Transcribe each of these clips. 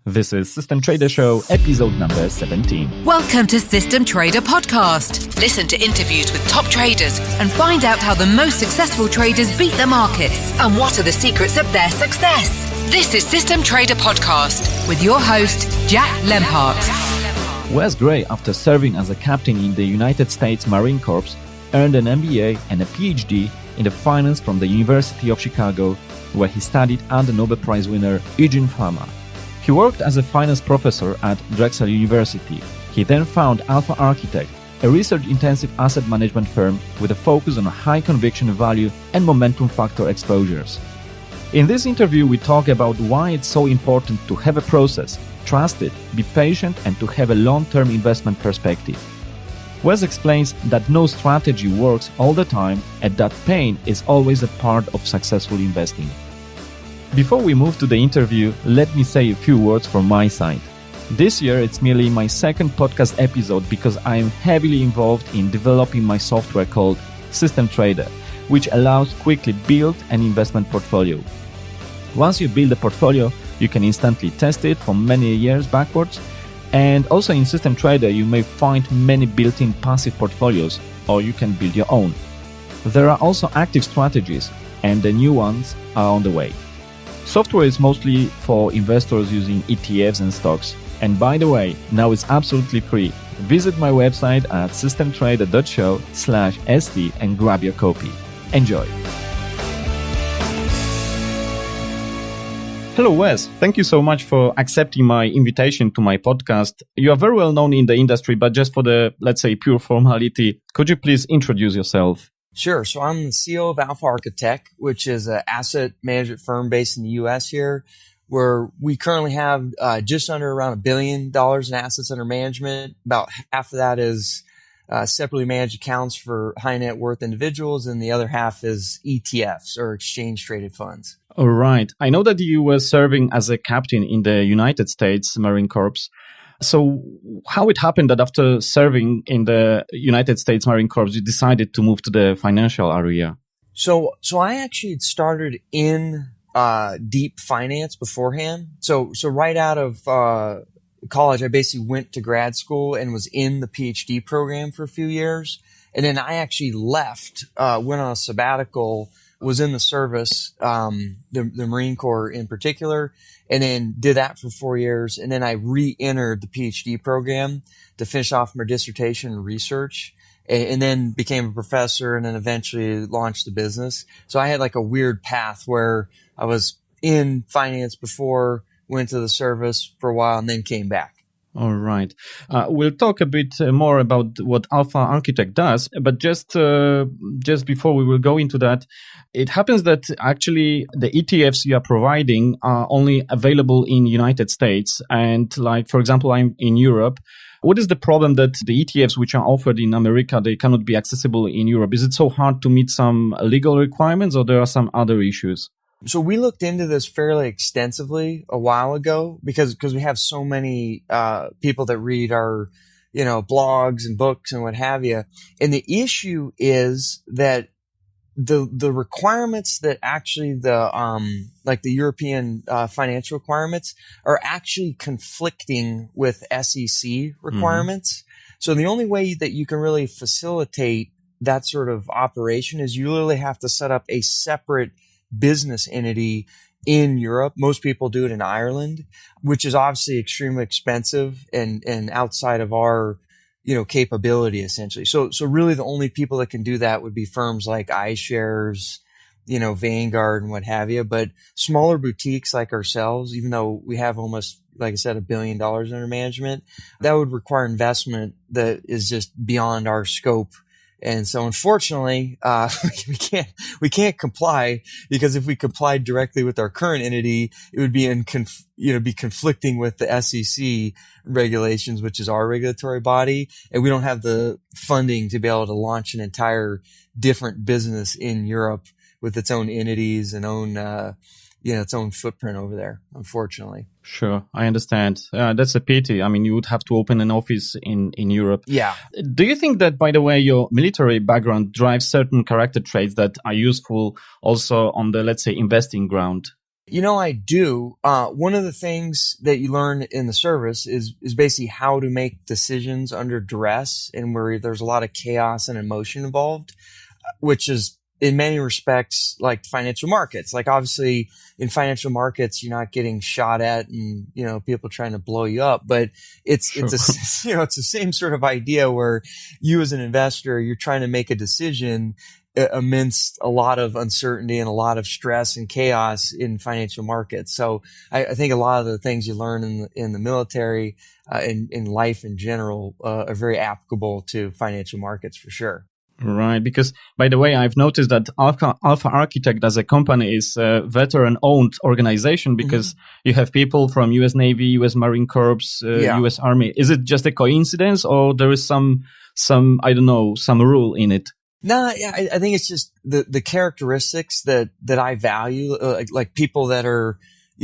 This is System Trader Show, episode number 17. Welcome to System Trader Podcast. Listen to interviews with top traders and find out how the most successful traders beat the markets and what are the secrets of their success. This is System Trader Podcast with your host, Jack Lempart. Wes Gray, after serving as a captain in the United States Marine Corps, earned an MBA and a PhD in the finance from the University of Chicago, where he studied under Nobel Prize winner Eugene Fama. He worked as a finance professor at Drexel University. He then founded Alpha Architect, a research-intensive asset management firm with a focus on high conviction value and momentum factor exposures. In this interview, we talk about why it's so important to have a process, trust it, be patient, and to have a long-term investment perspective. Wes explains that no strategy works all the time and that pain is always a part of successful investing. Before we move to the interview, let me say a few words from my side. This year, it's merely my second podcast episode because I am heavily involved in developing my software called System Trader, which allows quickly build an investment portfolio. Once you build a portfolio, you can instantly test it for many years backwards. And also in System Trader, you may find many built-in passive portfolios, or you can build your own. There are also active strategies, and the new ones are on the way. Software is mostly for investors using ETFs and stocks. And by the way, now it's absolutely free. Visit my website at systemtrader.show/st and grab your copy. Enjoy. Hello, Wes. Thank you so much for accepting my invitation to my podcast. You are very well known in the industry, but just for the, let's say, pure formality, could you please introduce yourself? Sure. So I'm the CEO of Alpha Architect, which is an asset management firm based in the U.S. here, where we currently have just under around $1 billion in assets under management. About half of that is separately managed accounts for high net worth individuals, and the other half is ETFs or exchange traded funds. All right. I know that you were serving as a captain in the United States Marine Corps. So how it happened that after serving in the United States Marine Corps, you decided to move to the financial area? So I actually had started in deep finance beforehand. So right out of college, I basically went to grad school and was in the PhD program for a few years. And then I actually left, went on a sabbatical, was in the service, the Marine Corps in particular, and then did that for 4 years. And then I re-entered the PhD program to finish off my dissertation and research, and then became a professor and then eventually launched the business. So I had like a weird path where I was in finance before, went to the service for a while, and then came back. All right. We'll talk a bit more about what Alpha Architect does, but just before we will go into that, it happens that actually the ETFs you are providing are only available in United States. And like, for example, I'm in Europe. What is the problem that the ETFs which are offered in America, they cannot be accessible in Europe? Is it so hard to meet some legal requirements, or there are some other issues? So we looked into this fairly extensively a while ago because we have so many people that read our, blogs and books and what have you. And the issue is that the requirements that actually the European financial requirements are actually conflicting with SEC requirements. Mm-hmm. So the only way that you can really facilitate that sort of operation is you literally have to set up a separate business entity in Europe. Most people do it in Ireland, which is obviously extremely expensive and outside of our, capability essentially. So really the only people that can do that would be firms like iShares, Vanguard and what have you. But smaller boutiques like ourselves, even though we have almost, like I said, $1 billion under management, that would require investment that is just beyond our scope. And so unfortunately, we can't comply, because if we complied directly with our current entity, it would be be conflicting with the SEC regulations, which is our regulatory body. And we don't have the funding to be able to launch an entire different business in Europe with its own entities and own, its own footprint over there, unfortunately. Sure, I understand. That's a pity. I mean, you would have to open an office in Europe. Yeah. Do you think that, by the way, your military background drives certain character traits that are useful also on the, let's say, investing ground? I do. One of the things that you learn in the service is basically how to make decisions under duress and where there's a lot of chaos and emotion involved, which is in many respects like financial markets. Like obviously in financial markets, you're not getting shot at and, people trying to blow you up, but it's the same sort of idea where you as an investor, you're trying to make a decision amidst a lot of uncertainty and a lot of stress and chaos in financial markets. So I think a lot of the things you learn in the military, in life in general, are very applicable to financial markets for sure. Right, because by the way, I've noticed that Alpha Architect as a company is a veteran-owned organization because you have people from U.S. Navy, U.S. Marine Corps, U.S. Army. Is it just a coincidence, or there is some I don't know, some rule in it? No, yeah, I think it's just the characteristics that I value, like people that are,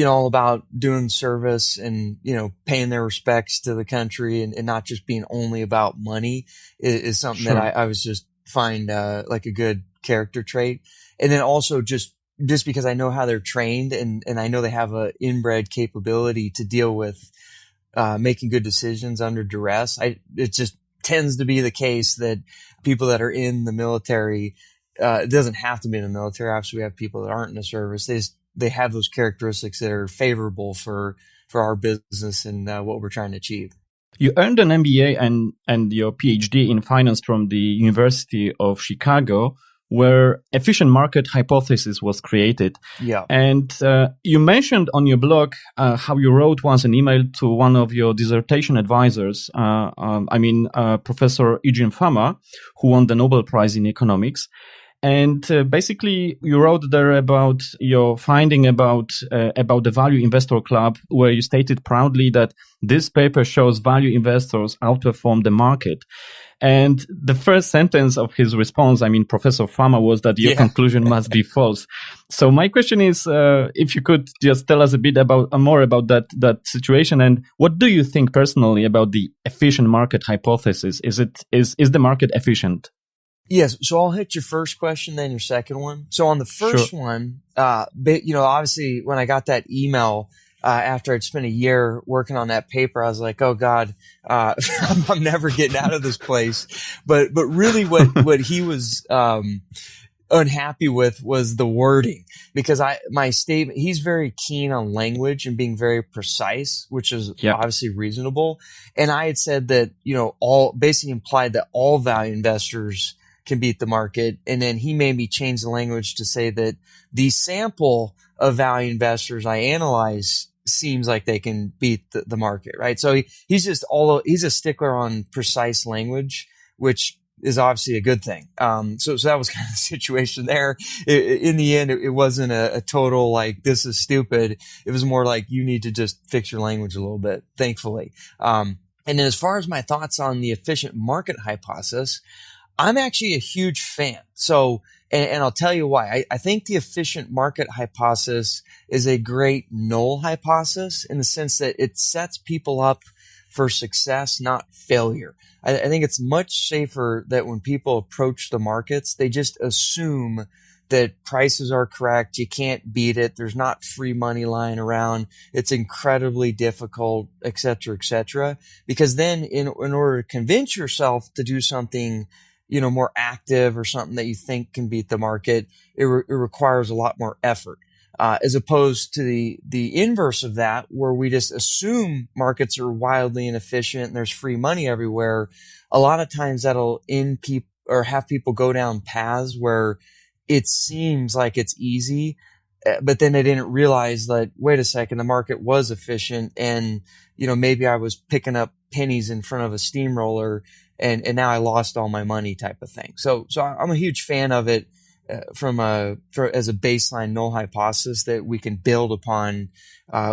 all about doing service and, paying their respects to the country and not just being only about money is something that I was just find, like a good character trait. And then also just because I know how they're trained and I know they have a inbred capability to deal with, making good decisions under duress. It just tends to be the case that people that are in the military, it doesn't have to be in the military. Obviously, we have people that aren't in the service. They have those characteristics that are favorable for our business and what we're trying to achieve. You earned an MBA and your PhD in finance from the University of Chicago, where efficient market hypothesis was created. Yeah. And you mentioned on your blog how you wrote once an email to one of your dissertation advisors, Professor Eugene Fama, who won the Nobel Prize in economics. And basically, you wrote there about your finding about the Value Investor Club, where you stated proudly that this paper shows value investors outperform the market. And the first sentence of his response, Professor Fama, was that your conclusion must be false. So my question is, if you could just tell us a bit more about that situation, and what do you think personally about the efficient market hypothesis? Is the market efficient? Yes. So I'll hit your first question, then your second one. So on the first one, obviously when I got that email, after I'd spent a year working on that paper, I was like, oh God, I'm never getting out of this place. But really what he was, unhappy with was the wording, because my statement, he's very keen on language and being very precise, which is obviously reasonable. And I had said that, basically implied that all value investors can beat the market. And then he made me change the language to say that the sample of value investors I analyze seems like they can beat the market, right? So he's a stickler on precise language, which is obviously a good thing. So that was kind of the situation there. In the end, it wasn't a total like, this is stupid. It was more like, you need to just fix your language a little bit, thankfully. And then as far as my thoughts on the efficient market hypothesis, I'm actually a huge fan. So, and I'll tell you why. I think the efficient market hypothesis is a great null hypothesis in the sense that it sets people up for success, not failure. I think it's much safer that when people approach the markets, they just assume that prices are correct. You can't beat it. There's not free money lying around. It's incredibly difficult, et cetera, because then in order to convince yourself to do something more active or something that you think can beat the market, it requires a lot more effort. As opposed to the inverse of that, where we just assume markets are wildly inefficient and there's free money everywhere. A lot of times that'll have people go down paths where it seems like it's easy, but then they didn't realize that, wait a second, the market was efficient and, maybe I was picking up pennies in front of a steamroller and now I lost all my money type of thing. So I'm a huge fan of it as a baseline null hypothesis that we can build upon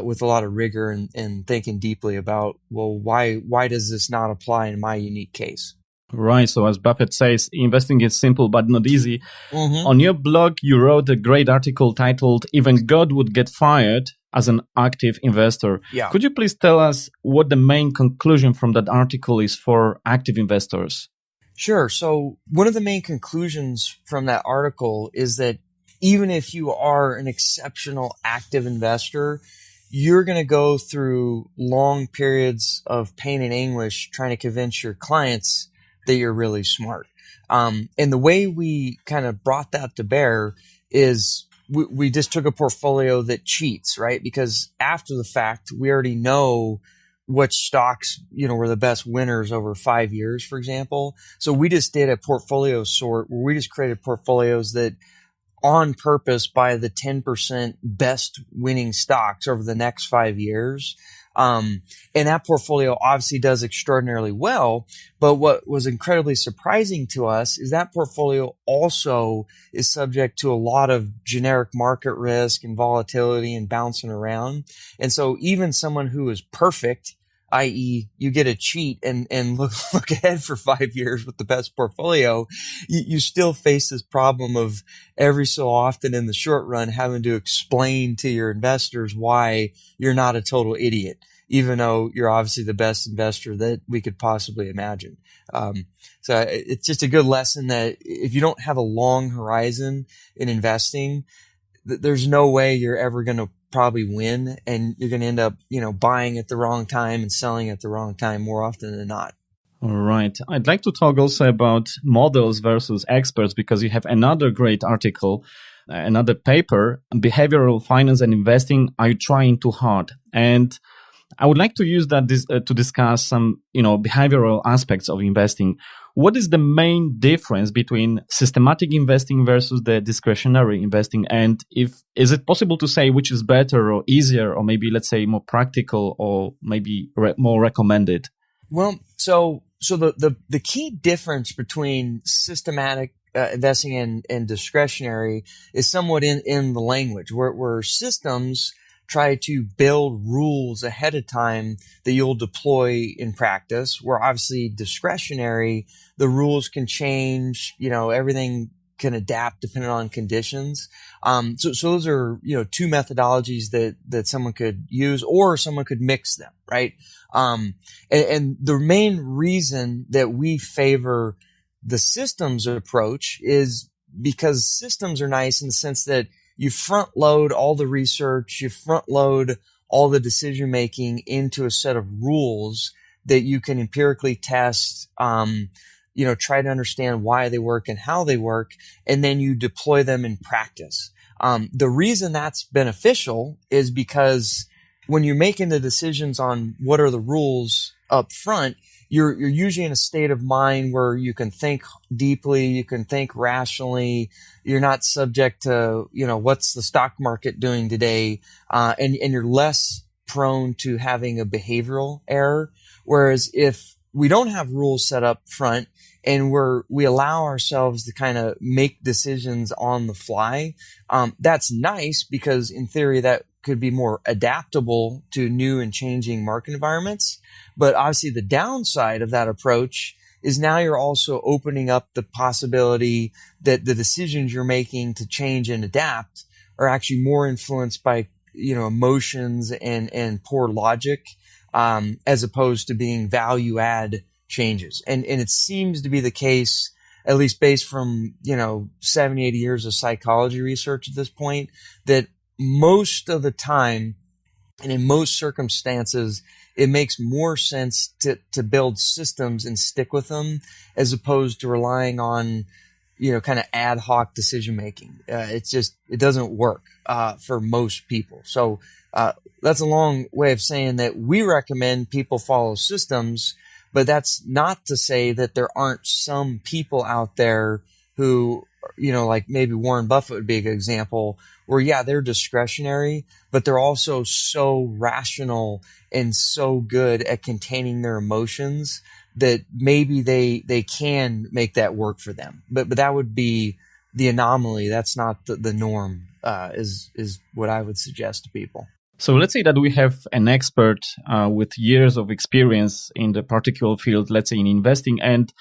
with a lot of rigor and thinking deeply about, well, why does this not apply in my unique case? Right. So as Buffett says, investing is simple but not easy. Mm-hmm. On your blog, you wrote a great article titled "Even God Would Get Fired as an Active Investor." Yeah. Could you please tell us what the main conclusion from that article is for active investors? Sure. So one of the main conclusions from that article is that even if you are an exceptional active investor, you're going to go through long periods of pain and anguish trying to convince your clients that you're really smart. And the way we kind of brought that to bear is we just took a portfolio that cheats, right? Because after the fact, we already know which stocks, were the best winners over 5 years, for example. So we just did a portfolio sort where we just created portfolios that on purpose buy the 10% best winning stocks over the next 5 years. And that portfolio obviously does extraordinarily well. But what was incredibly surprising to us is that portfolio also is subject to a lot of generic market risk and volatility and bouncing around. And so even someone who is perfect, i.e. you get a cheat and look ahead for 5 years with the best portfolio, you still face this problem of every so often in the short run having to explain to your investors why you're not a total idiot, even though you're obviously the best investor that we could possibly imagine. So it's just a good lesson that if you don't have a long horizon in investing, there's no way you're ever going to probably win, and you're going to end up, buying at the wrong time and selling at the wrong time more often than not. All right. I'd like to talk also about models versus experts, because you have another great article, another paper, Behavioral Finance and Investing, Are You Trying Too Hard? And I would like to use that to discuss some, behavioral aspects of investing. What is the main difference between systematic investing versus the discretionary investing? And is it possible to say which is better or easier, or maybe let's say more practical, or maybe more recommended? Well, so the key difference between systematic investing and discretionary is somewhat in the language, where systems try to build rules ahead of time that you'll deploy in practice, where obviously discretionary, the rules can change, everything can adapt depending on conditions. So those are, two methodologies that someone could use, or someone could mix them, right? And the main reason that we favor the systems approach is because systems are nice in the sense that you front load all the research, you front load all the decision making into a set of rules that you can empirically test, try to understand why they work and how they work, and then you deploy them in practice. The reason that's beneficial is because when you're making the decisions on what are the rules up front, you're usually in a state of mind where you can think deeply, you can think rationally. You're not subject to, what's the stock market doing today? And you're less prone to having a behavioral error. Whereas if we don't have rules set up front and we allow ourselves to kind of make decisions on the fly, that's nice because in theory that could be more adaptable to new and changing market environments. But obviously the downside of that approach is now you're also opening up the possibility that the decisions you're making to change and adapt are actually more influenced by, emotions and poor logic, as opposed to being value add changes. And it seems to be the case, at least based from, 70, 80 years of psychology research at this point, that most of the time and in most circumstances, it makes more sense to build systems and stick with them as opposed to relying on, kind of ad hoc decision making. It doesn't work, for most people. So, that's a long way of saying that we recommend people follow systems, but that's not to say that there aren't some people out there who, like maybe Warren Buffett would be a good example, where, yeah, they're discretionary, but they're also so rational and so good at containing their emotions that maybe they can make that work for them. But that would be the anomaly. That's not the norm, is what I would suggest to people. So let's say that we have an expert with years of experience in the particular field, let's say in investing. And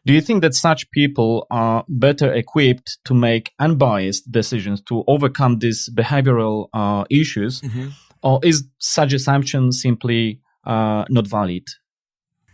do you think that such people are better equipped to make unbiased decisions to overcome these behavioral issues? Mm-hmm. Or is such assumption simply not valid?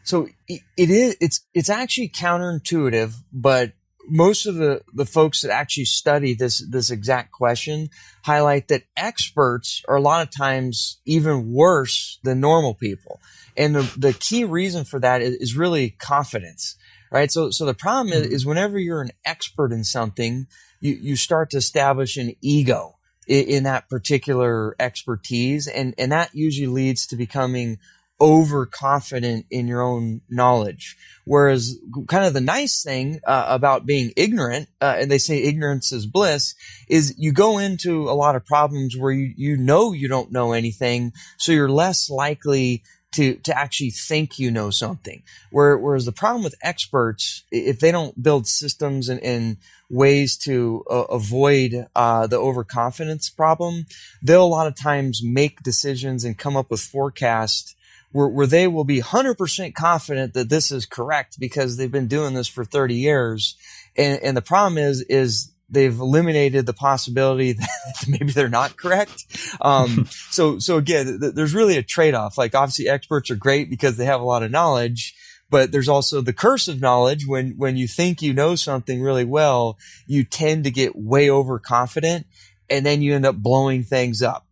So it's actually counterintuitive, but most of the folks that actually study this exact question highlight that experts are a lot of times even worse than normal people. And the key reason for that is really confidence, right? So the problem is whenever you're an expert in something, you start to establish an ego in that particular expertise. And that usually leads to becoming overconfident in your own knowledge. Whereas kind of the nice thing about being ignorant, and they say ignorance is bliss, is you go into a lot of problems where you know you don't know anything, so you're less likely to actually think you know something. Whereas the problem with experts, if they don't build systems and ways to avoid the overconfidence problem, they'll a lot of times make decisions and come up with forecasts where they will be 100% confident that this is correct because they've been doing this for 30 years. And the problem is they've eliminated the possibility that maybe they're not correct. So again, there's really a trade-off. Like obviously experts are great because they have a lot of knowledge, but there's also the curse of knowledge. When you think you know something really well, you tend to get way overconfident and then you end up blowing things up.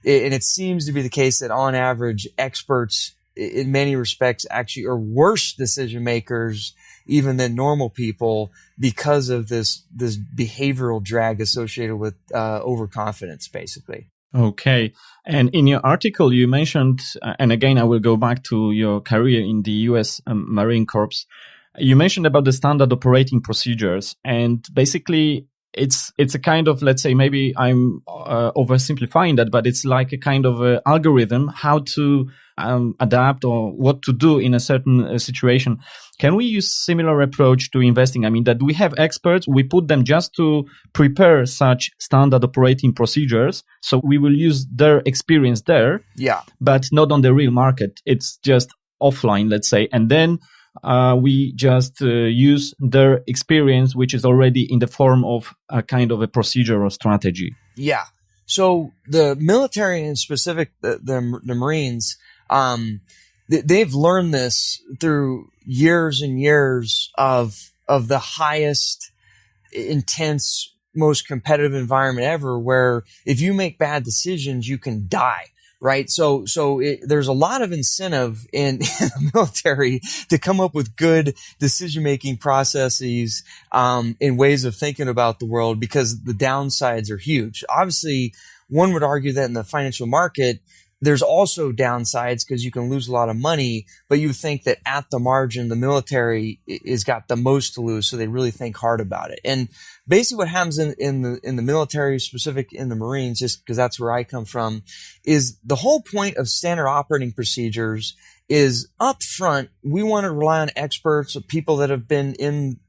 And it seems to be the case that on average, experts in many respects actually are worse decision makers even than normal people because of this behavioral drag associated with overconfidence, basically. Okay. And in your article, you mentioned, and again, I will go back to your career in the U.S. Marine Corps. You mentioned about the standard operating procedures, and basically it's a kind of, let's say, maybe I'm oversimplifying that, but it's like a kind of a algorithm how to adapt or what to do in a certain situation. Can we use similar approach to investing? I mean, that we have experts, we put them just to prepare such standard operating procedures. So we will use their experience there, but not on the real market. It's just offline, let's say. And then we just use their experience, which is already in the form of a kind of a procedure or strategy. Yeah. So the military, and specific the Marines, they've learned this through years and years of the highest intense, most competitive environment ever, where if you make bad decisions, you can die. Right. So there's a lot of incentive in the military to come up with good decision-making processes, in ways of thinking about the world, because the downsides are huge. Obviously, one would argue that in the financial market, there's also downsides because you can lose a lot of money, but you think that at the margin, the military is got the most to lose. So they really think hard about it. And basically what happens in the military, specific in the Marines, just because that's where I come from, is the whole point of standard operating procedures is up front. We want to rely on experts, people that have been in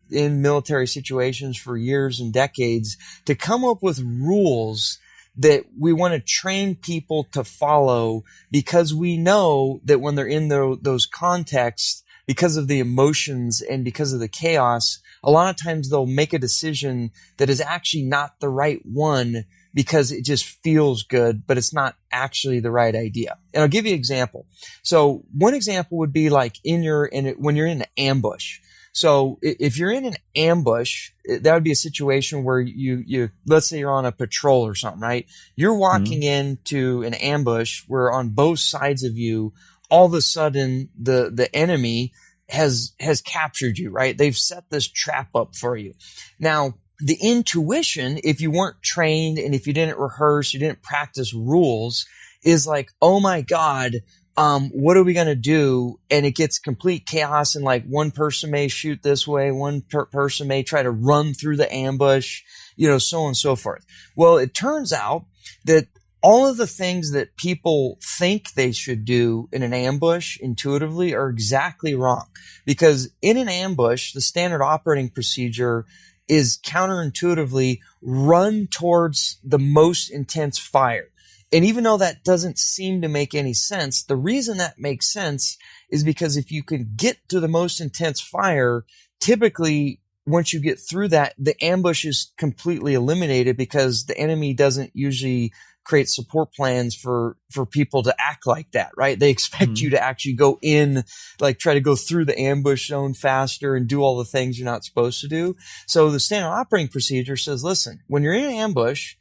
military situations for years and decades, to come up with rules that we want to train people to follow, because we know that when they're in those contexts, because of the emotions and because of the chaos, a lot of times they'll make a decision that is actually not the right one because it just feels good, but it's not actually the right idea. And I'll give you an example. So one example would be like when you're in an ambush. So if you're in an ambush, that would be a situation where you let's say you're on a patrol or something, right? You're walking into an ambush where on both sides of you, all of a sudden the enemy has captured you, right? They've set this trap up for you. Now, the intuition, if you weren't trained and if you didn't rehearse, you didn't practice rules, is like, oh my God, what are we going to do? And it gets complete chaos. And like one person may shoot this way, one person may try to run through the ambush, so on and so forth. Well, it turns out that all of the things that people think they should do in an ambush intuitively are exactly wrong. Because in an ambush, the standard operating procedure is counterintuitively run towards the most intense fire. And even though that doesn't seem to make any sense, the reason that makes sense is because if you can get to the most intense fire, typically once you get through that, the ambush is completely eliminated because the enemy doesn't usually create support plans for people to act like that, right? They expect you to actually go in, like try to go through the ambush zone faster and do all the things you're not supposed to do. So the standard operating procedure says, listen, when you're in an ambush,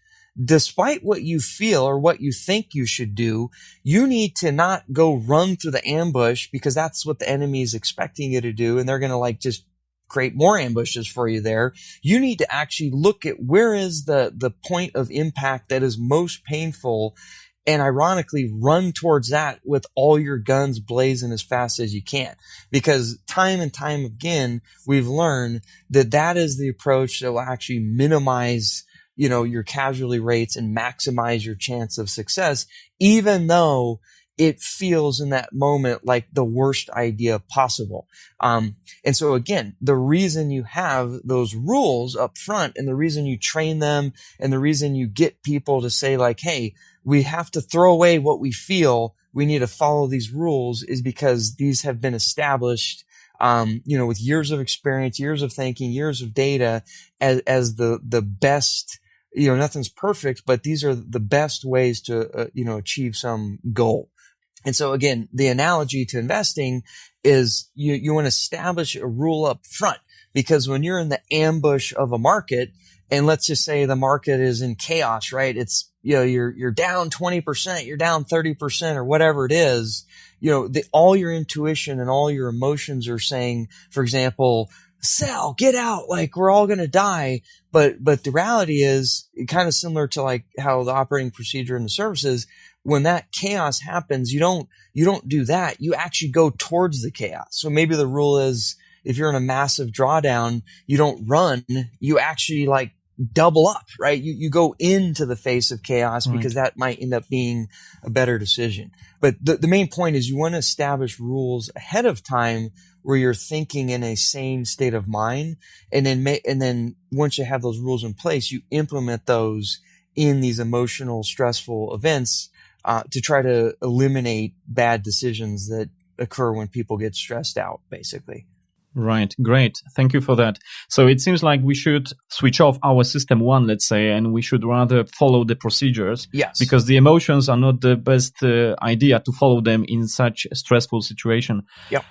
despite what you feel or what you think you should do, you need to not go run through the ambush because that's what the enemy is expecting you to do. And they're going to like just create more ambushes for you there. You need to actually look at where is the point of impact that is most painful, and ironically run towards that with all your guns blazing as fast as you can. Because time and time again, we've learned that that is the approach that will actually minimize, your casualty rates and maximize your chance of success, even though it feels in that moment like the worst idea possible. And so again, the reason you have those rules up front and the reason you train them and the reason you get people to say like, hey, we have to throw away what we feel, we need to follow these rules, is because these have been established, with years of experience, years of thinking, years of data as the best. Nothing's perfect, but these are the best ways to, achieve some goal. And so again, the analogy to investing is you want to establish a rule up front, because when you're in the ambush of a market, and let's just say the market is in chaos, right? It's, you're down 20%, you're down 30% or whatever it is, all your intuition and all your emotions are saying, for example, sell, get out, like we're all going to die. But the reality is kind of similar to like how the operating procedure and the services, when that chaos happens, you don't do that. You actually go towards the chaos. So maybe the rule is if you're in a massive drawdown, you don't run, you actually like double up, right? You go into the face of chaos because that might end up being a better decision. But the main point is you want to establish rules ahead of time where you're thinking in a sane state of mind. And then once you have those rules in place, you implement those in these emotional, stressful events, to try to eliminate bad decisions that occur when people get stressed out, basically. Right. Great. Thank you for that. So it seems like we should switch off our system one, let's say, and we should rather follow the procedures. Yes. Because the emotions are not the best idea to follow them in such a stressful situation. Yep.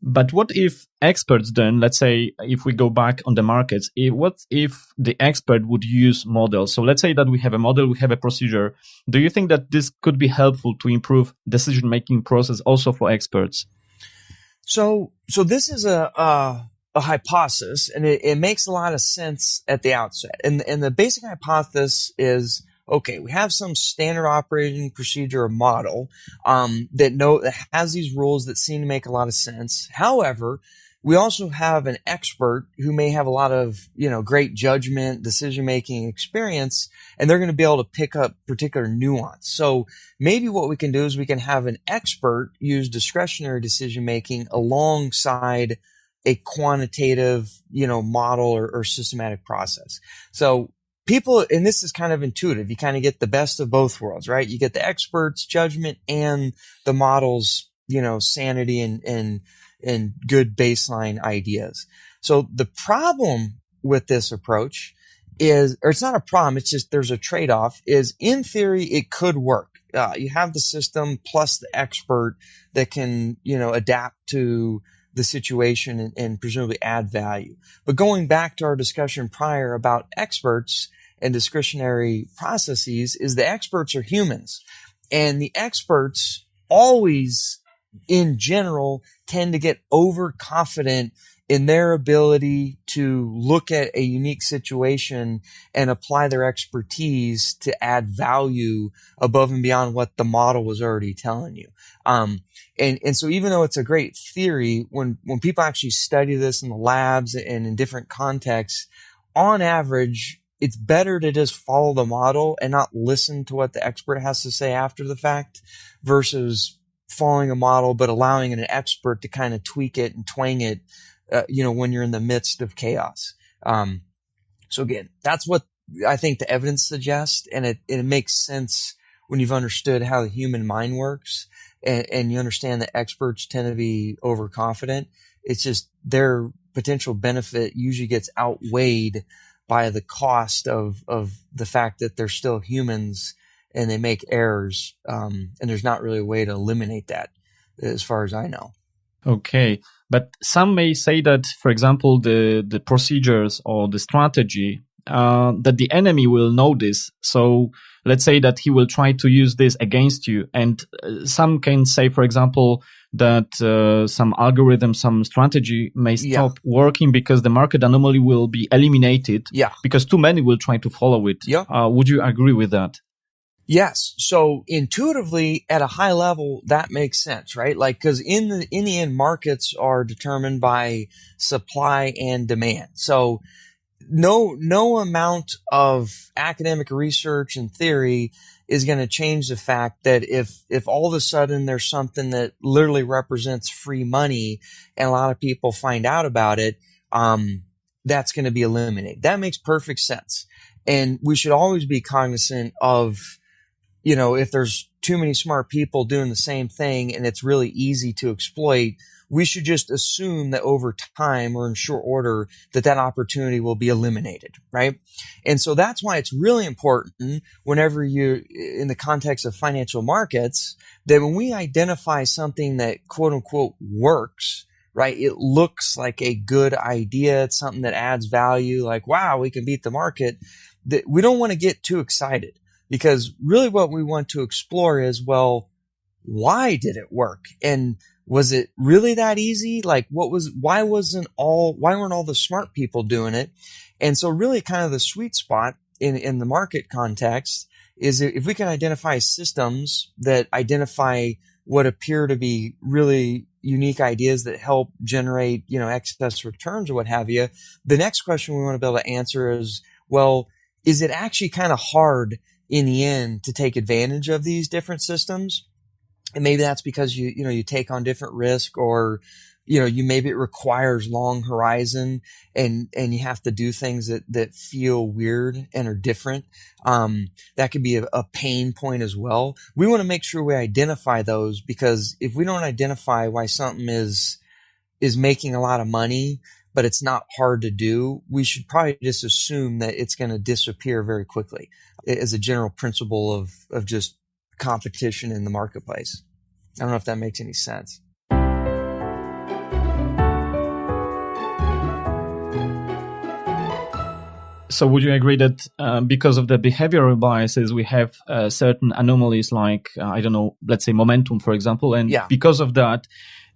But what if experts then, let's say, if we go back on the markets, what if the expert would use models? So let's say that we have a model, we have a procedure. Do you think that this could be helpful to improve decision-making process also for experts? So this is a hypothesis, and it makes a lot of sense at the outset. And the basic hypothesis is, okay, we have some standard operating procedure or model that has these rules that seem to make a lot of sense. However, we also have an expert who may have a lot of, great judgment, decision-making experience, and they're going to be able to pick up particular nuance. So maybe what we can do is we can have an expert use discretionary decision-making alongside a quantitative, model or systematic process. So people, and this is kind of intuitive, you kind of get the best of both worlds, right? You get the expert's judgment and the model's, sanity and good baseline ideas. So the problem with this approach is, or it's not a problem, it's just there's a trade-off, is in theory it could work. You have the system plus the expert that can, adapt to the situation and presumably add value. But going back to our discussion prior about experts and discretionary processes, is the experts are humans, and the experts always in general tend to get overconfident in their ability to look at a unique situation and apply their expertise to add value above and beyond what the model was already telling you. And so even though it's a great theory, when people actually study this in the labs and in different contexts, on average, it's better to just follow the model and not listen to what the expert has to say after the fact versus following a model, but allowing an expert to kind of tweak it and twang it, when you're in the midst of chaos. So again, that's what I think the evidence suggests. And it makes sense when you've understood how the human mind works and you understand that experts tend to be overconfident. It's just they're potential benefit usually gets outweighed by the cost of the fact that they're still humans and they make errors. And there's not really a way to eliminate that as far as I know. Okay. But some may say that, for example, the procedures or the strategy, that the enemy will know this. So let's say that he will try to use this against you. And some can say, for example, that some algorithm, some strategy may stop working because the market anomaly will be eliminated because too many will try to follow it. Would you agree with that? Yes. So intuitively, at a high level, that makes sense, right? Like, because in the end, markets are determined by supply and demand. So no amount of academic research and theory is going to change the fact that if all of a sudden there's something that literally represents free money and a lot of people find out about it, that's going to be eliminated. That makes perfect sense. And we should always be cognizant of, if there's too many smart people doing the same thing and it's really easy to exploit, we should just assume that over time or in short order that opportunity will be eliminated, right? And so that's why it's really important whenever you're in the context of financial markets, that when we identify something that quote unquote works, right? It looks like a good idea. It's something that adds value, like, wow, we can beat the market. That we don't want to get too excited. Because really what we want to explore is, well, why did it work? And was it really that easy? Like why weren't all the smart people doing it? And so really kind of the sweet spot in the market context is if we can identify systems that identify what appear to be really unique ideas that help generate, excess returns or what have you. The next question we want to be able to answer is, well, is it actually kind of hard in the end to take advantage of these different systems? And maybe that's because you take on different risk, or maybe it requires long horizon and you have to do things that feel weird and are different. That could be a pain point as well. We want to make sure we identify those, because if we don't identify why something is making a lot of money, but it's not hard to do, we should probably just assume that it's going to disappear very quickly as a general principle of just competition in the marketplace. I don't know if that makes any sense. So would you agree that because of the behavioral biases, we have certain anomalies like, let's say momentum, for example, and because of that,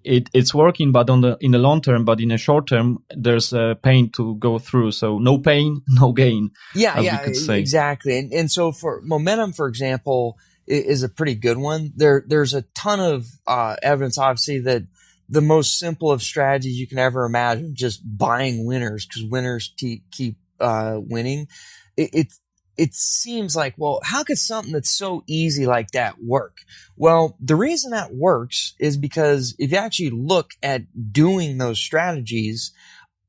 it's working, but in the long term, but in the short term, there's pain to go through. So no pain, no gain. Yeah, we could say. Exactly. And so for momentum, for example, is a pretty good one. There's a ton of evidence, obviously, that the most simple of strategies you can ever imagine, just buying winners, because winners keep winning. It seems like, well, how could something that's so easy like that work? Well, the reason that works is because if you actually look at doing those strategies,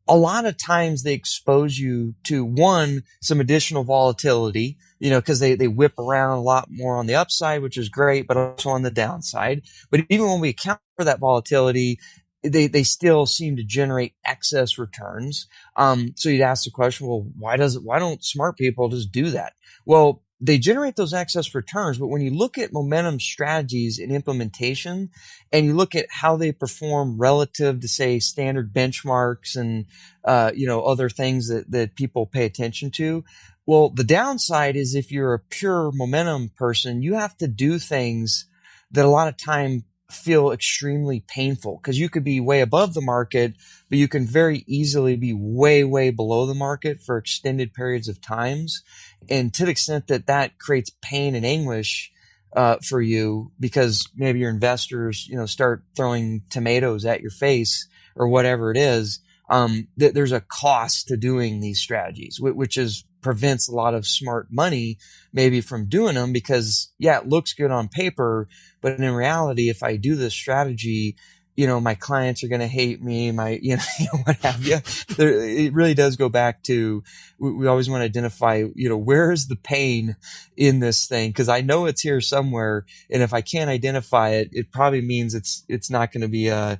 a lot of times they expose you to, one, some additional volatility, because they whip around a lot more on the upside, which is great, but also on the downside. But even when we account for that volatility, they still seem to generate excess returns. So you'd ask the question, well, why don't smart people just do that? Well, they generate those excess returns, but when you look at momentum strategies and implementation, and you look at how they perform relative to, say, standard benchmarks and other things that people pay attention to, well, the downside is if you're a pure momentum person, you have to do things that a lot of time feel extremely painful, because you could be way above the market, but you can very easily be way, way below the market for extended periods of times. And to the extent that creates pain and anguish for you, because maybe your investors, start throwing tomatoes at your face or whatever it is, there's a cost to doing these strategies, which prevents a lot of smart money maybe from doing them, because it looks good on paper, but in reality, if I do this strategy, my clients are going to hate me, what have you. It really does go back to, we always want to identify, where is the pain in this thing? Because I know it's here somewhere, and if I can't identify it, it probably means it's not going to be a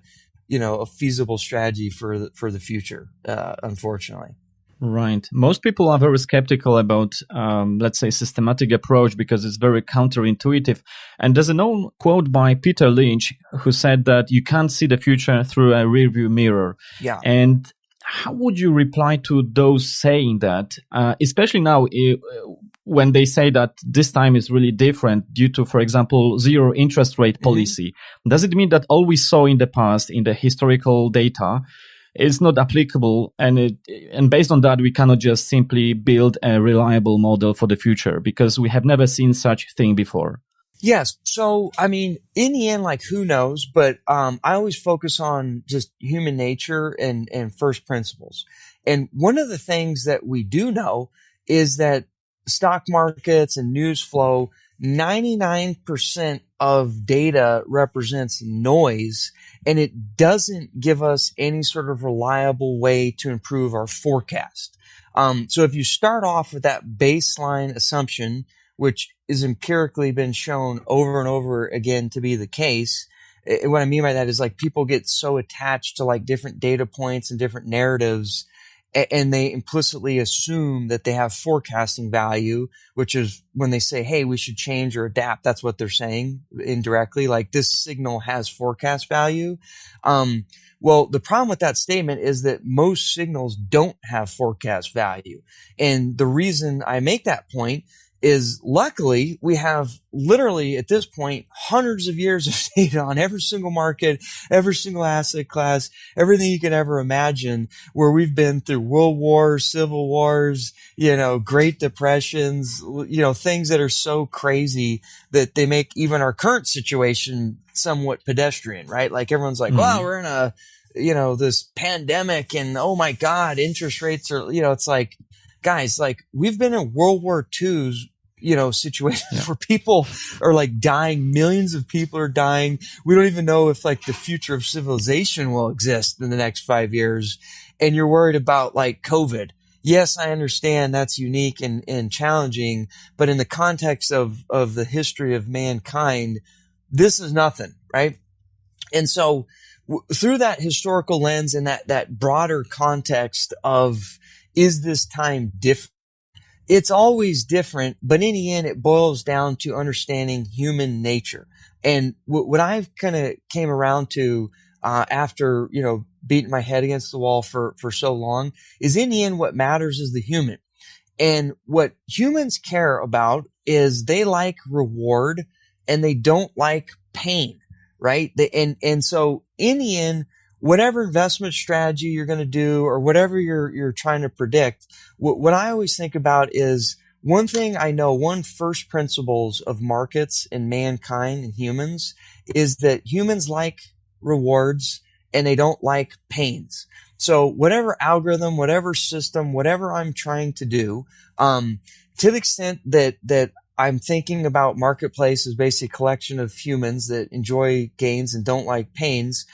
a feasible strategy for the future, unfortunately. Right. Most people are very skeptical about, let's say, systematic approach because it's very counterintuitive. And there's an old quote by Peter Lynch who said that you can't see the future through a rearview mirror. Yeah. And how would you reply to those saying that, especially now when they say that this time is really different due to, for example, zero interest rate policy? Does it mean that all we saw in the past, in the historical data, is not applicable, and based on that, we cannot just simply build a reliable model for the future because we have never seen such thing before? Yes. So, I mean, in the end, like, who knows? But I always focus on just human nature and first principles. And one of the things that we do know is that stock markets and news flow, 99% of data represents noise, and it doesn't give us any sort of reliable way to improve our forecast. So if you start off with that baseline assumption, which is empirically been shown over and over again to be the case, what I mean by that is, like, people get so attached to, like, different data points and different narratives, and they implicitly assume that they have forecasting value, which is when they say, hey, we should change or adapt. That's what they're saying indirectly. Like, this signal has forecast value. Well, the problem with that statement is that most signals don't have forecast value. And the reason I make that point is, luckily, we have literally at this point hundreds of years of data on every single market, every single asset class, everything you can ever imagine, where we've been through world wars, civil wars, Great Depressions, things that are so crazy that they make even our current situation somewhat pedestrian, right? Like, everyone's like, well, we're in a, this pandemic, and oh my God, interest rates are, it's like, guys, like, we've been in World War II's, situations where people are, like, dying. Millions of people are dying. We don't even know if, like, the future of civilization will exist in the next 5 years. And you're worried about, like, COVID. Yes, I understand that's unique and challenging, but in the context of the history of mankind, this is nothing, right? And so through that historical lens and that broader context of, is this time different? It's always different, but in the end, it boils down to understanding human nature. And what I've kind of came around to after, beating my head against the wall for so long is, in the end, what matters is the human. And what humans care about is they like reward and they don't like pain, right? And so in the end, whatever investment strategy you're going to do or whatever you're trying to predict, what I always think about is, one thing I know, one first principles of markets and mankind and humans is that humans like rewards and they don't like pains. So whatever algorithm, whatever system, whatever I'm trying to do, to the extent that I'm thinking about marketplace as basically a collection of humans that enjoy gains and don't like pains,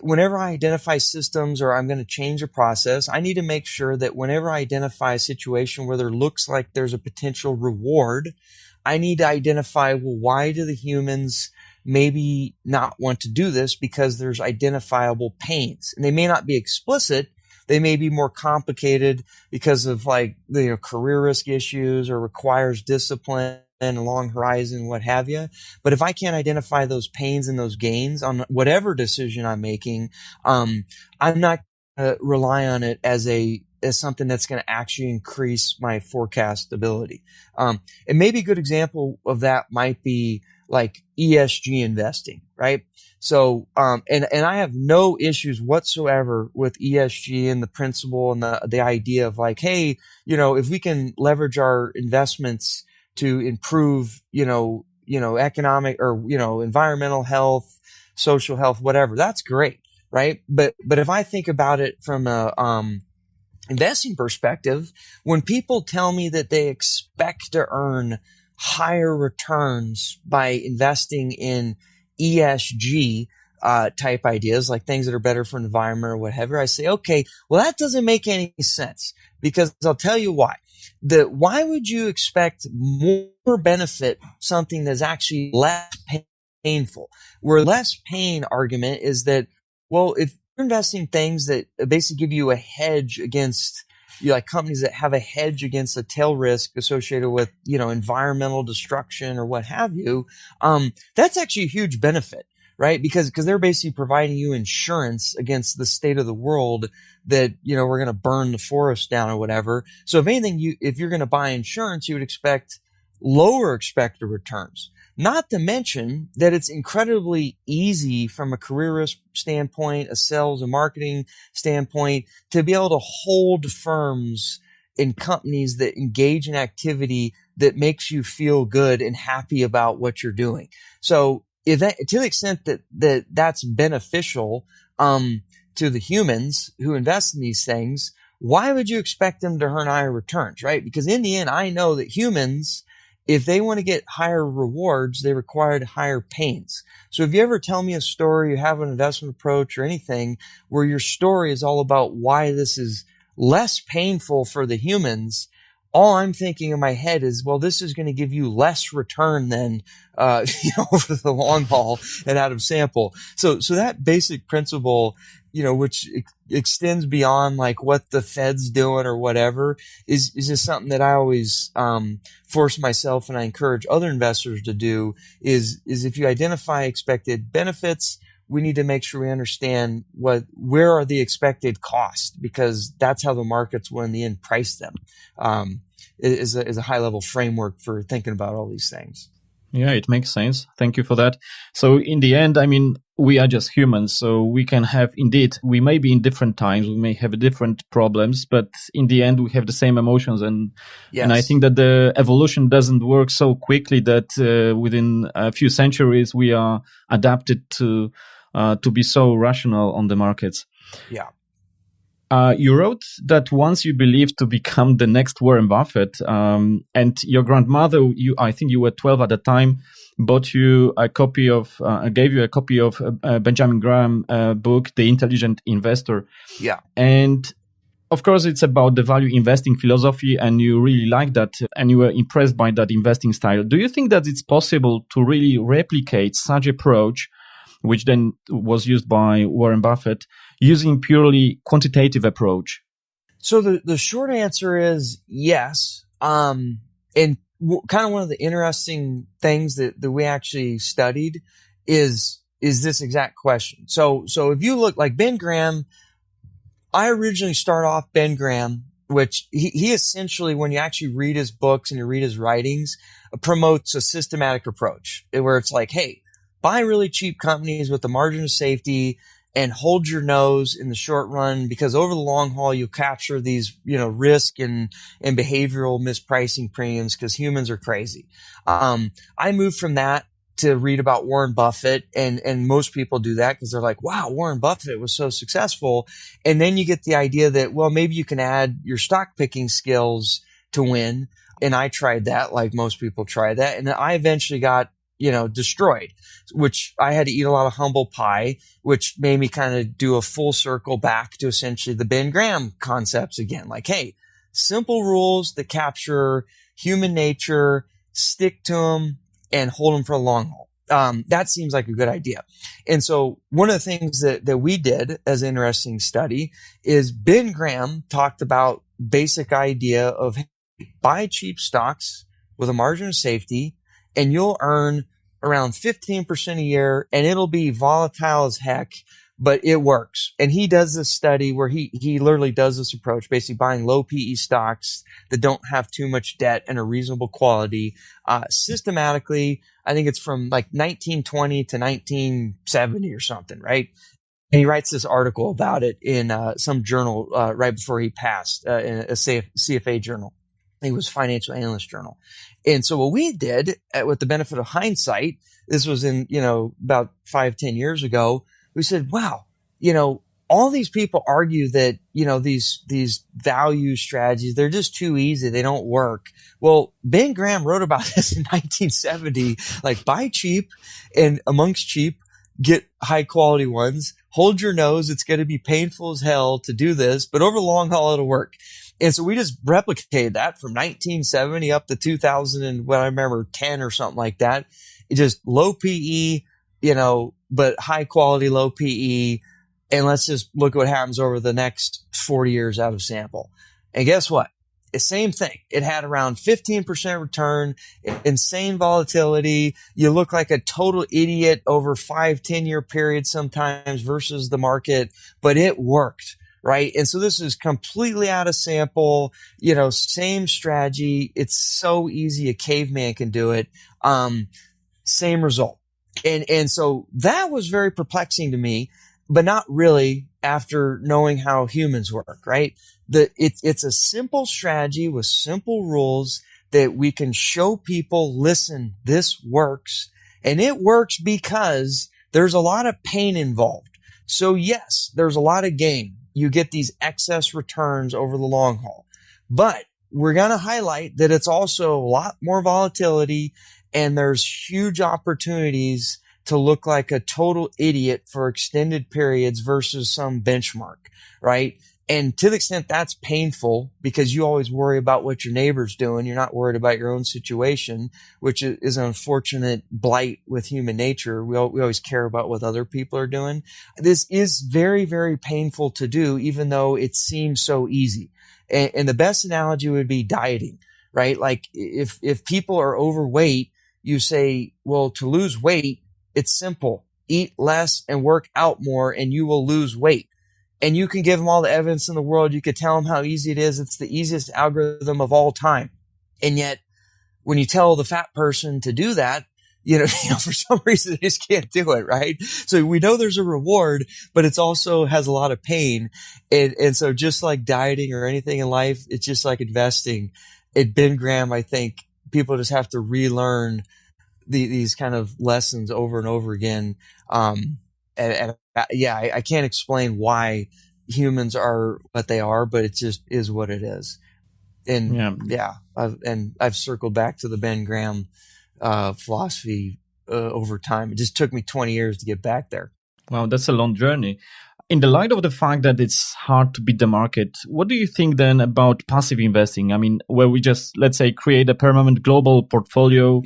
whenever I identify systems or I'm going to change a process, I need to make sure that whenever I identify a situation where there looks like there's a potential reward, I need to identify, well, why do the humans maybe not want to do this? Because there's identifiable pains. And they may not be explicit. They may be more complicated because of, like, career risk issues or requires discipline and a long horizon, what have you. But if I can't identify those pains and those gains on whatever decision I'm making, I'm not going to rely on it as something that's going to actually increase my forecast ability. And maybe a good example of that might be like ESG investing, right? So, and I have no issues whatsoever with ESG and the principle and the idea of, like, hey, if we can leverage our investments to improve, economic or, environmental health, social health, whatever, that's great, right? But if I think about it from a investing perspective, when people tell me that they expect to earn higher returns by investing in ESG type ideas, like things that are better for the environment or whatever, I say, okay, well, that doesn't make any sense, because I'll tell you why. Why would you expect more benefit something that's actually less painful? Where less pain argument is that Well, if you're investing things that basically give you a hedge against, like companies that have a hedge against a tail risk associated with, environmental destruction or what have you, that's actually a huge benefit, right? Because they're basically providing you insurance against the state of the world that, we're going to burn the forest down or whatever. So if anything, if you're going to buy insurance, you would expect lower expected returns. Not to mention that it's incredibly easy from a career risk standpoint, a sales and marketing standpoint, to be able to hold firms and companies that engage in activity that makes you feel good and happy about what you're doing. So if that, to the extent that that's beneficial to the humans who invest in these things, why would you expect them to earn higher returns, right? Because in the end, I know that humans, if they want to get higher rewards, they require higher pains. So if you ever tell me a story, you have an investment approach or anything where your story is all about why this is less painful for the humans, all I'm thinking in my head is, well, this is going to give you less return than, over the long haul and out of sample. So that basic principle, which extends beyond like what the Fed's doing or whatever, is just something that I always force myself and I encourage other investors to do is if you identify expected benefits, we need to make sure we understand where are the expected costs, because that's how the markets will in the end price them. Is a high level framework for thinking about all these things. Yeah, it makes sense. Thank you for that. So in the end, I mean, we are just humans, so we may be in different times, we may have different problems, but in the end, we have the same emotions. And yes. And I think that the evolution doesn't work so quickly that within a few centuries, we are adapted to be so rational on the markets. Yeah. You wrote that once you believed to become the next Warren Buffett, and your grandmother, I think you were 12 at the time, gave you a copy of Benjamin Graham book, The Intelligent Investor. Yeah. And of course, it's about the value investing philosophy, and you really like that, and you were impressed by that investing style. Do you think that it's possible to really replicate such approach, which then was used by Warren Buffett, using purely quantitative approach? So the short answer is yes. And kind of one of the interesting things that we actually studied is this exact question. So if you look like Ben Graham, I originally start off Ben Graham, which he essentially, when you actually read his books and you read his writings, promotes a systematic approach where it's like, hey, buy really cheap companies with the margin of safety and hold your nose in the short run, because over the long haul, you'll capture these, risk and behavioral mispricing premiums because humans are crazy. I moved from that to read about Warren Buffett, and most people do that because they're like, wow, Warren Buffett was so successful. And then you get the idea that, well, maybe you can add your stock picking skills to win. And I tried that, like most people try that. And then I eventually got destroyed, which I had to eat a lot of humble pie, which made me kind of do a full circle back to essentially the Ben Graham concepts again. Like, hey, simple rules that capture human nature, stick to them and hold them for a long haul. That seems like a good idea. And so one of the things that we did as an interesting study is Ben Graham talked about basic idea of, hey, buy cheap stocks with a margin of safety, and you'll earn around 15% a year, and it'll be volatile as heck, but it works. And he does this study where he literally does this approach, basically buying low PE stocks that don't have too much debt and a reasonable quality, systematically. I think it's from like 1920 to 1970 or something, right? And he writes this article about it in some journal right before he passed, in a CFA journal. I think it was Financial Analyst Journal. And so what we did, with the benefit of hindsight, this was in, about 5-10 years ago, we said, wow, all these people argue that, these value strategies, they're just too easy. They don't work. Well, Ben Graham wrote about this in 1970, like buy cheap, and amongst cheap, get high quality ones, hold your nose. It's going to be painful as hell to do this, but over the long haul, it'll work. And so we just replicated that from 1970 up to 2000 and what I remember 10 or something like that. It just low PE, but high quality, low PE, And let's just look at what happens over the next 40 years out of sample. And guess what? The same thing. It had around 15% return, insane volatility. You look like a total idiot over 5-10 year periods sometimes versus the market, but it worked, right? And so this is completely out of sample, same strategy. It's so easy. A caveman can do it. Same result. And so that was very perplexing to me, but not really after knowing how humans work, right? It's a simple strategy with simple rules that we can show people, listen, this works. And it works because there's a lot of pain involved. So yes, there's a lot of gain. You get these excess returns over the long haul. But we're going to highlight that it's also a lot more volatility, and there's huge opportunities to look like a total idiot for extended periods versus some benchmark, right? And to the extent that's painful, because you always worry about what your neighbor's doing, you're not worried about your own situation, which is an unfortunate blight with human nature. We always care about what other people are doing. This is very, very painful to do, even though it seems so easy. And the best analogy would be dieting, right? Like if people are overweight, you say, well, to lose weight, it's simple. Eat less and work out more, and you will lose weight. And you can give them all the evidence in the world. You could tell them how easy it is. It's the easiest algorithm of all time. And yet, when you tell the fat person to do that, for some reason, they just can't do it, right? So we know there's a reward, but it's also has a lot of pain. And so just like dieting or anything in life, it's just like investing. At Ben Graham, I think people just have to relearn these kind of lessons over and over again. I can't explain why humans are what they are, but it just is what it is. And I've circled back to the Ben Graham philosophy over time. It just took me 20 years to get back there. Wow, that's a long journey. In the light of the fact that it's hard to beat the market, what do you think then about passive investing? I mean, where we just, let's say, create a permanent global portfolio,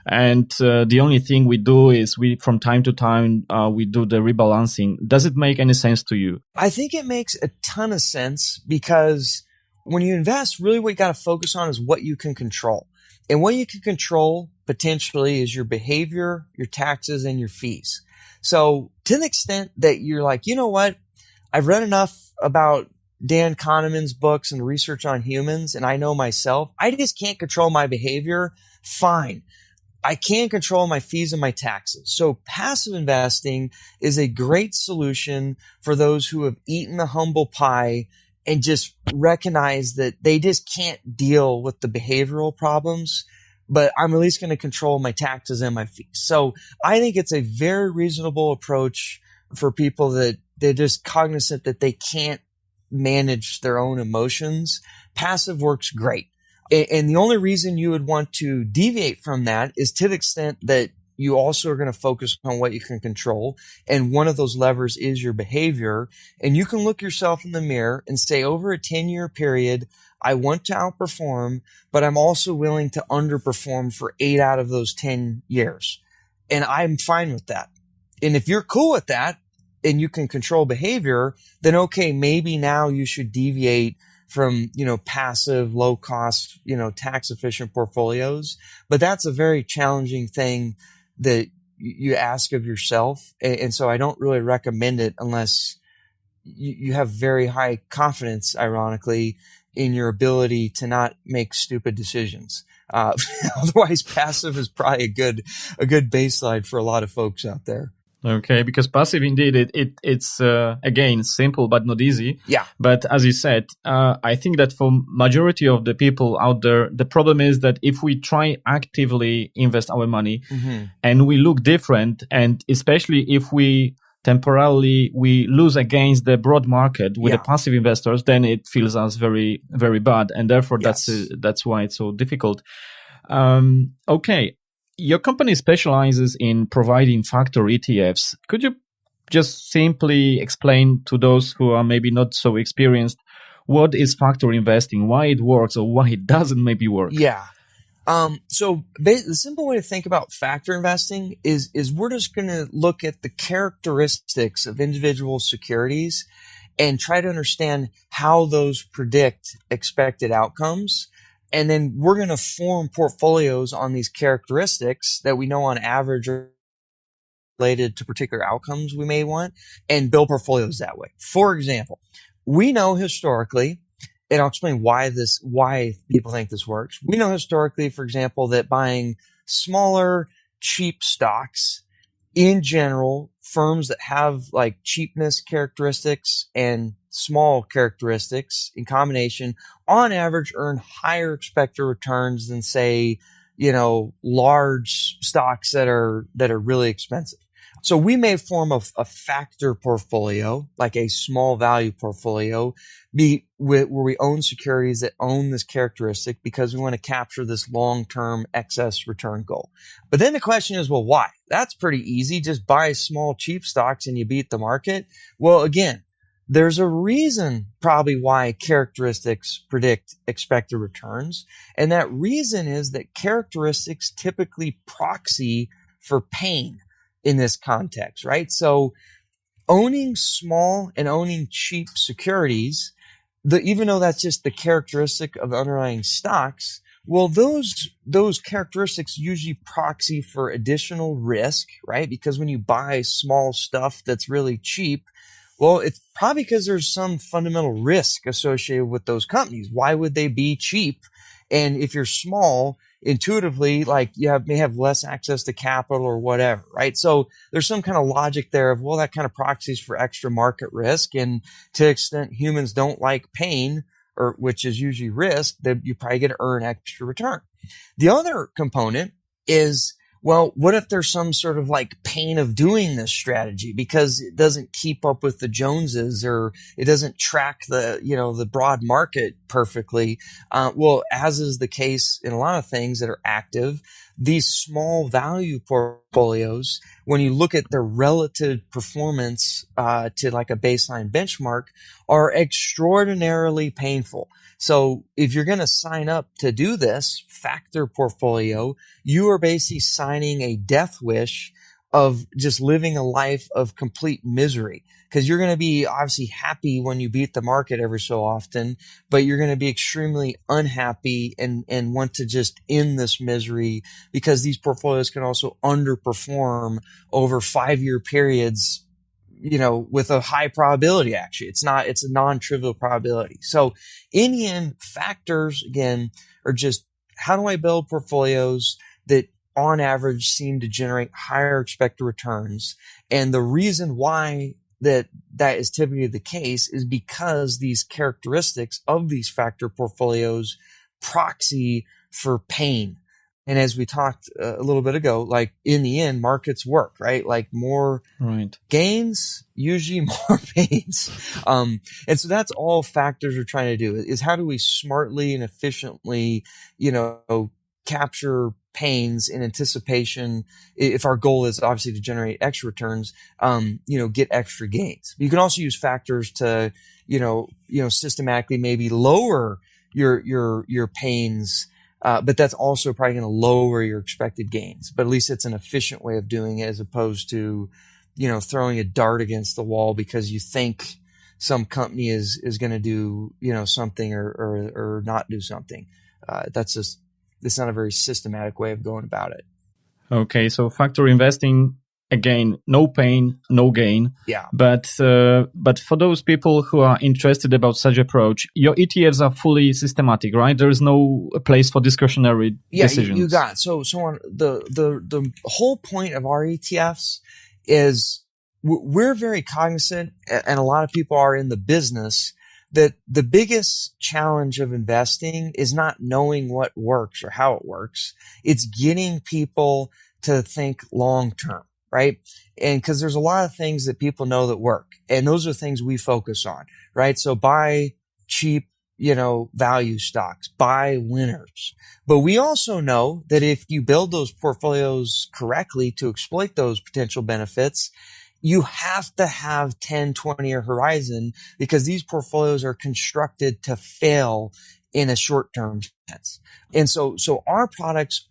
and the only thing we do is from time to time, we do the rebalancing. Does it make any sense to you? I think it makes a ton of sense, because when you invest, really what you got to focus on is what you can control. And what you can control potentially is your behavior, your taxes, and your fees. So to the extent that you're like, you know what, I've read enough about Dan Kahneman's books and research on humans, and I know myself, I just can't control my behavior. Fine. I can control my fees and my taxes. So passive investing is a great solution for those who have eaten the humble pie and just recognize that they just can't deal with the behavioral problems, but I'm at least going to control my taxes and my fees. So I think it's a very reasonable approach for people that they're just cognizant that they can't manage their own emotions. Passive works great. And the only reason you would want to deviate from that is to the extent that you also are going to focus on what you can control. And one of those levers is your behavior. And you can look yourself in the mirror and say, over a 10-year period, I want to outperform, but I'm also willing to underperform for 8 out of those 10 years. And I'm fine with that. And if you're cool with that and you can control behavior, then okay, maybe now you should deviate from, passive, low cost, tax efficient portfolios. But that's a very challenging thing that you ask of yourself. And so I don't really recommend it unless you have very high confidence, ironically, in your ability to not make stupid decisions. Otherwise, passive is probably a good baseline for a lot of folks out there. Okay, because passive indeed, it's again simple but not easy. Yeah. But as you said, I think that for majority of the people out there, the problem is that if we try actively invest our money and we look different, and especially if we temporarily we lose against the broad market with the passive investors, then it feels us very, very bad, and therefore that's why it's so difficult. Okay. Your company specializes in providing factor ETFs. Could you just simply explain to those who are maybe not so experienced what is factor investing, why it works or why it doesn't maybe work? Yeah. The simple way to think about factor investing is we're just going to look at the characteristics of individual securities and try to understand how those predict expected outcomes. And then we're going to form portfolios on these characteristics that we know on average are related to particular outcomes we may want, and build portfolios that way. For example, we know historically, and I'll explain why people think this works. We know historically, for example, that buying smaller, cheap stocks, in general, firms that have like cheapness characteristics and small characteristics in combination, on average, earn higher expected returns than, say, large stocks that are really expensive. So we may form a factor portfolio, like a small value portfolio, where we own securities that own this characteristic because we want to capture this long-term excess return goal. But then the question is, well, why? That's pretty easy. Just buy small, cheap stocks and you beat the market. Well, again, there's a reason probably why characteristics predict expected returns. And that reason is that characteristics typically proxy for pain in this context, right? So owning small and owning cheap securities, even though that's just the characteristic of the underlying stocks, well, those characteristics usually proxy for additional risk, right? Because when you buy small stuff that's really cheap, well, it's probably because there's some fundamental risk associated with those companies. Why would they be cheap? And if you're small, intuitively, like may have less access to capital or whatever, right? So there's some kind of logic there of, well, that kind of proxies for extra market risk. And to the extent humans don't like pain, or which is usually risk, that you probably get to earn extra return. The other component is, well, what if there's some sort of like pain of doing this strategy because it doesn't keep up with the Joneses or it doesn't track the broad market perfectly? Well, as is the case in a lot of things that are active, these small value portfolios, when you look at their relative performance to like a baseline benchmark, are extraordinarily painful. So if you're going to sign up to do this factor portfolio, you are basically signing a death wish of just living a life of complete misery, because you're going to be obviously happy when you beat the market every so often, but you're going to be extremely unhappy and want to just end this misery, because these portfolios can also underperform over 5-year periods, with a high probability. Actually, it's a non-trivial probability. So in the end, factors again are just, how do I build portfolios that on average seem to generate higher expected returns? And the reason why that is typically the case is because these characteristics of these factor portfolios proxy for pain. And as we talked a little bit ago, like in the end, markets work, right? Like more gains, usually more pains. And so that's all factors are trying to do, is how do we smartly and efficiently, capture pains in anticipation, if our goal is obviously to generate extra returns, get extra gains. You can also use factors to, systematically maybe lower your pains, but that's also probably going to lower your expected gains. But at least it's an efficient way of doing it, as opposed to, throwing a dart against the wall because you think some company is going to do, something or not do something. It's not a very systematic way of going about it. Okay, so factor investing, again, no pain, no gain. Yeah. But for those people who are interested about such approach, your ETFs are fully systematic, right? There is no place for discretionary decisions. You got it. So on the whole point of our ETFs is we're very cognizant, and a lot of people are in the business, that the biggest challenge of investing is not knowing what works or how it works. It's getting people to think long term, right? And because there's a lot of things that people know that work, and those are things we focus on, right? So buy cheap, value stocks, buy winners. But we also know that if you build those portfolios correctly to exploit those potential benefits, you have to have 10, 20-year horizon, because these portfolios are constructed to fail in a short-term sense. And so our products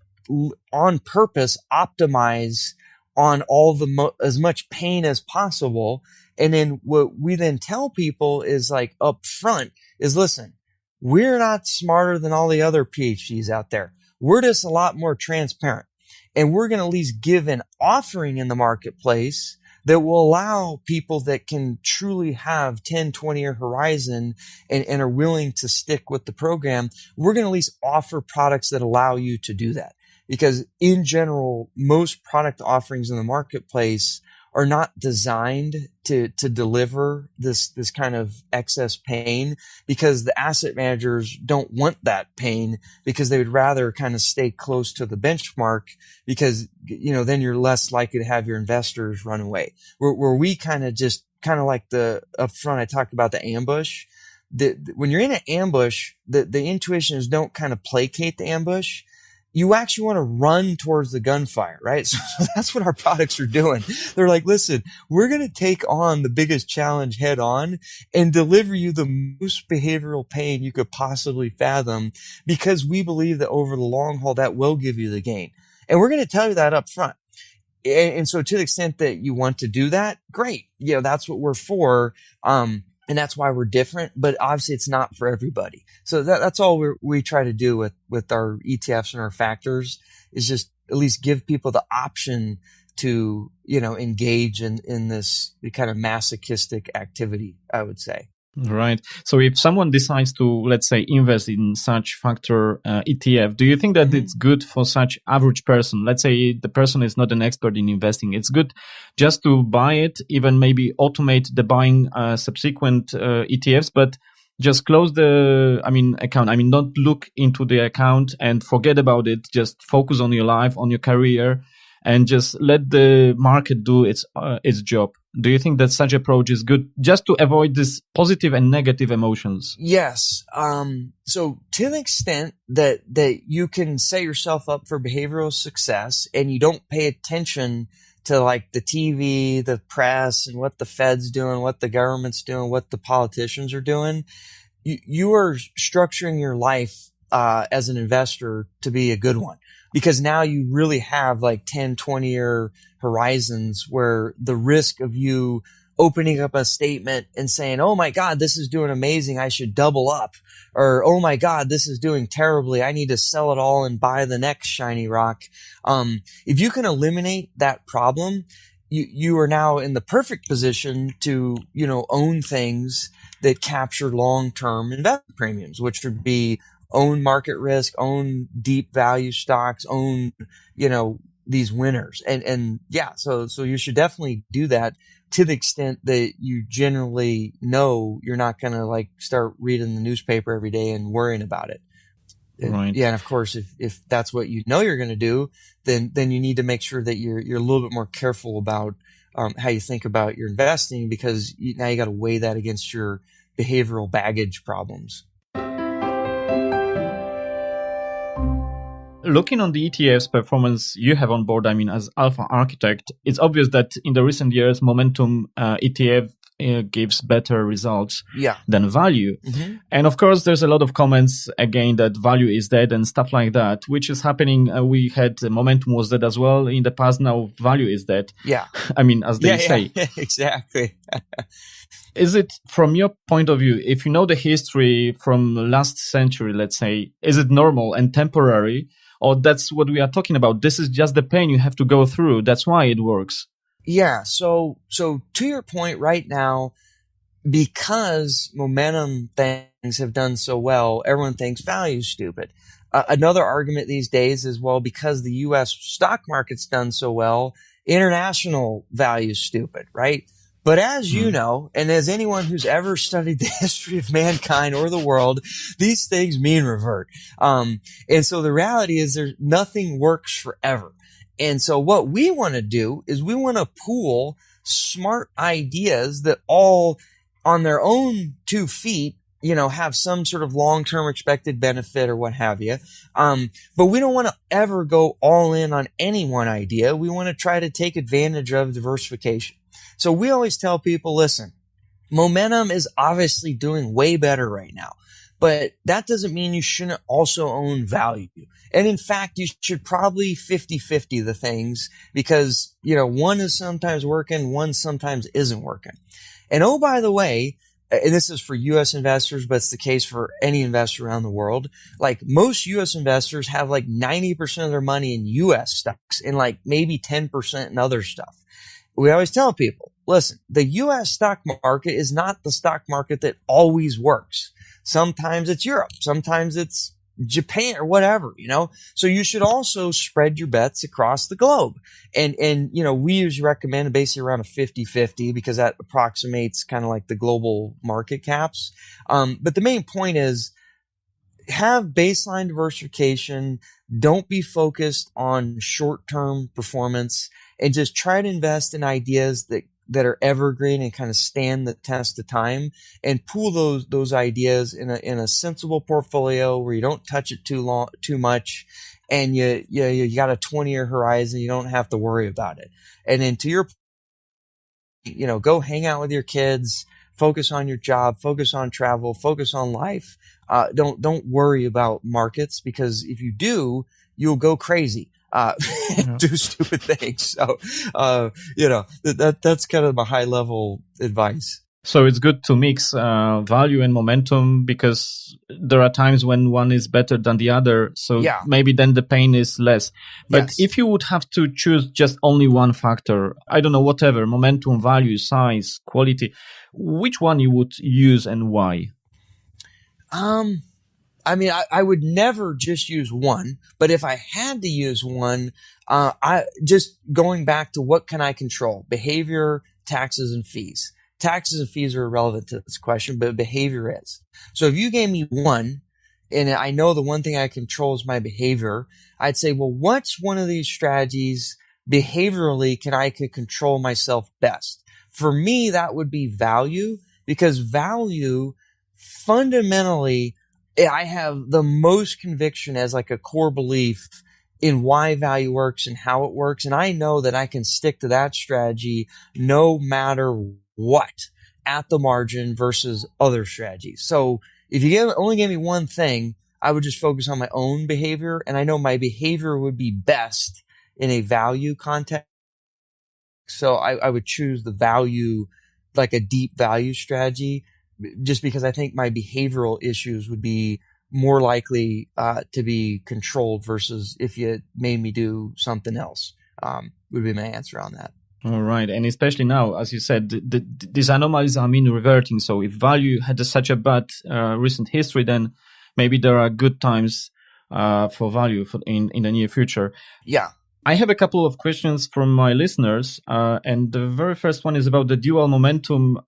on purpose optimize on all as much pain as possible. And then what we then tell people is like up front is, listen, we're not smarter than all the other PhDs out there. We're just a lot more transparent. And we're going to at least give an offering in the marketplace that will allow people that can truly have 10, 20-year horizon and are willing to stick with the program. We're going to at least offer products that allow you to do that. Because in general, most product offerings in the marketplace are not designed to deliver this kind of excess pain, because the asset managers don't want that pain, because they would rather kind of stay close to the benchmark, because, then you're less likely to have your investors run away. Where we kind of like the upfront, I talked about the ambush. When you're in an ambush, the intuition is don't kind of placate the ambush. You actually want to run towards the gunfire, right? So that's what our products are doing. They're like, listen, we're going to take on the biggest challenge head on and deliver you the most behavioral pain you could possibly fathom, because we believe that over the long haul, that will give you the gain. And we're going to tell you that up front. And so to the extent that you want to do that, great. That's what we're for. And that's why we're different, but obviously it's not for everybody. So that's all we try to do with our ETFs and our factors, is just at least give people the option to, engage in this kind of masochistic activity, I would say. Right. So if someone decides to, let's say, invest in such factor ETF, do you think that it's good for such average person? Let's say the person is not an expert in investing. It's good just to buy it, even maybe automate the buying subsequent ETFs, but just close the, account. Don't look into the account and forget about it. Just focus on your life, on your career, and just let the market do its job. Do you think that such approach is good, just to avoid this positive and negative emotions? Yes. So to the extent that you can set yourself up for behavioral success and you don't pay attention to like the TV, the press, and what the Fed's doing, what the government's doing, what the politicians are doing, you are structuring your life as an investor to be a good one. Because now you really have like 10, 20-year horizons where the risk of you opening up a statement and saying, oh my God, this is doing amazing, I should double up. Or, oh my God, this is doing terribly, I need to sell it all and buy the next shiny rock. If you can eliminate that problem, you are now in the perfect position to, own things that capture long-term investment premiums, which would be own market risk, own deep value stocks, own, these winners. And yeah, so you should definitely do that, to the extent that you generally know you're not going to like start reading the newspaper every day and worrying about it. Right. Yeah. And of course, if that's what you know you're going to do, then you need to make sure that you're a little bit more careful about how you think about your investing, because now you got to weigh that against your behavioral baggage problems. Looking on the ETF's performance you have on board, as alpha architect, it's obvious that in the recent years, momentum ETF gives better results than value. Mm-hmm. And of course, there's a lot of comments again that value is dead and stuff like that, which is happening. We had momentum was dead as well in the past. Now value is dead. Yeah. As they say. Yeah, exactly. Is it, from your point of view, if you know the history from last century, let's say, is it normal and temporary? Or that's what we are talking about? This is just the pain you have to go through. That's why it works. Yeah. So to your point right now, because momentum things have done so well, everyone thinks value is stupid. Another argument these days is, well, because the U.S. stock market's done so well, international value is stupid, right? But as you know, and as anyone who's ever studied the history of mankind or the world, these things mean revert. And so the reality is nothing works forever. And so what we want to do is we want to pool smart ideas that all on their own 2 feet, have some sort of long-term expected benefit or what have you. But we don't want to ever go all in on any one idea. We want to try to take advantage of diversification. So we always tell people, listen, momentum is obviously doing way better right now. but that doesn't mean you shouldn't also own value. And in fact, you should probably 50-50 the things, because, one is sometimes working, one sometimes isn't working. And oh, by the way, and this is for U.S. investors, but it's the case for any investor around the world. Like, most U.S. investors have like 90% of their money in U.S. stocks and like maybe 10% in other stuff. We always tell people, listen, the U.S. stock market is not the stock market that always works. Sometimes it's Europe. Sometimes it's Japan or whatever, So you should also spread your bets across the globe. And we usually recommend basically around a 50-50, because that approximates kind of like the global market caps. But the main point is, have baseline diversification. Don't be focused on short-term performance, and just try to invest in ideas that are evergreen and kind of stand the test of time, and pool those ideas in a sensible portfolio where you don't touch it too much, and you got a 20-year horizon. You don't have to worry about it. And then to your, go hang out with your kids, focus on your job, focus on travel, focus on life. Don't worry about markets, because if you do, you'll go crazy. Do stupid things. So, that's kind of my high level advice. So it's good to mix value and momentum, because there are times when one is better than the other. So maybe then the pain is less. But if you would have to choose just only one factor, I don't know, whatever, momentum, value, size, quality, which one you would use and why? I would never just use one, but if I had to use one, I just going back to what can I control? Behavior, taxes, and fees. Taxes and fees are irrelevant to this question, but behavior is. So if you gave me one, and I know the one thing I control is my behavior, I'd say, well, what's one of these strategies behaviorally I could control myself best? For me, that would be value, because value fundamentally, I have the most conviction as like a core belief in why value works and how it works. And I know that I can stick to that strategy no matter what at the margin versus other strategies. So if you only gave me one thing, I would just focus on my own behavior. And I know my behavior would be best in a value context. So I would choose the value, like a deep value strategy, just because I think my behavioral issues would be more likely to be controlled versus if you made me do something else, would be my answer on that. All right. And especially now, as you said, these anomalies are mean reverting. So if value had such a bad recent history, then maybe there are good times for value in the near future. Yeah. I have a couple of questions from my listeners, and the very first one is about the dual momentum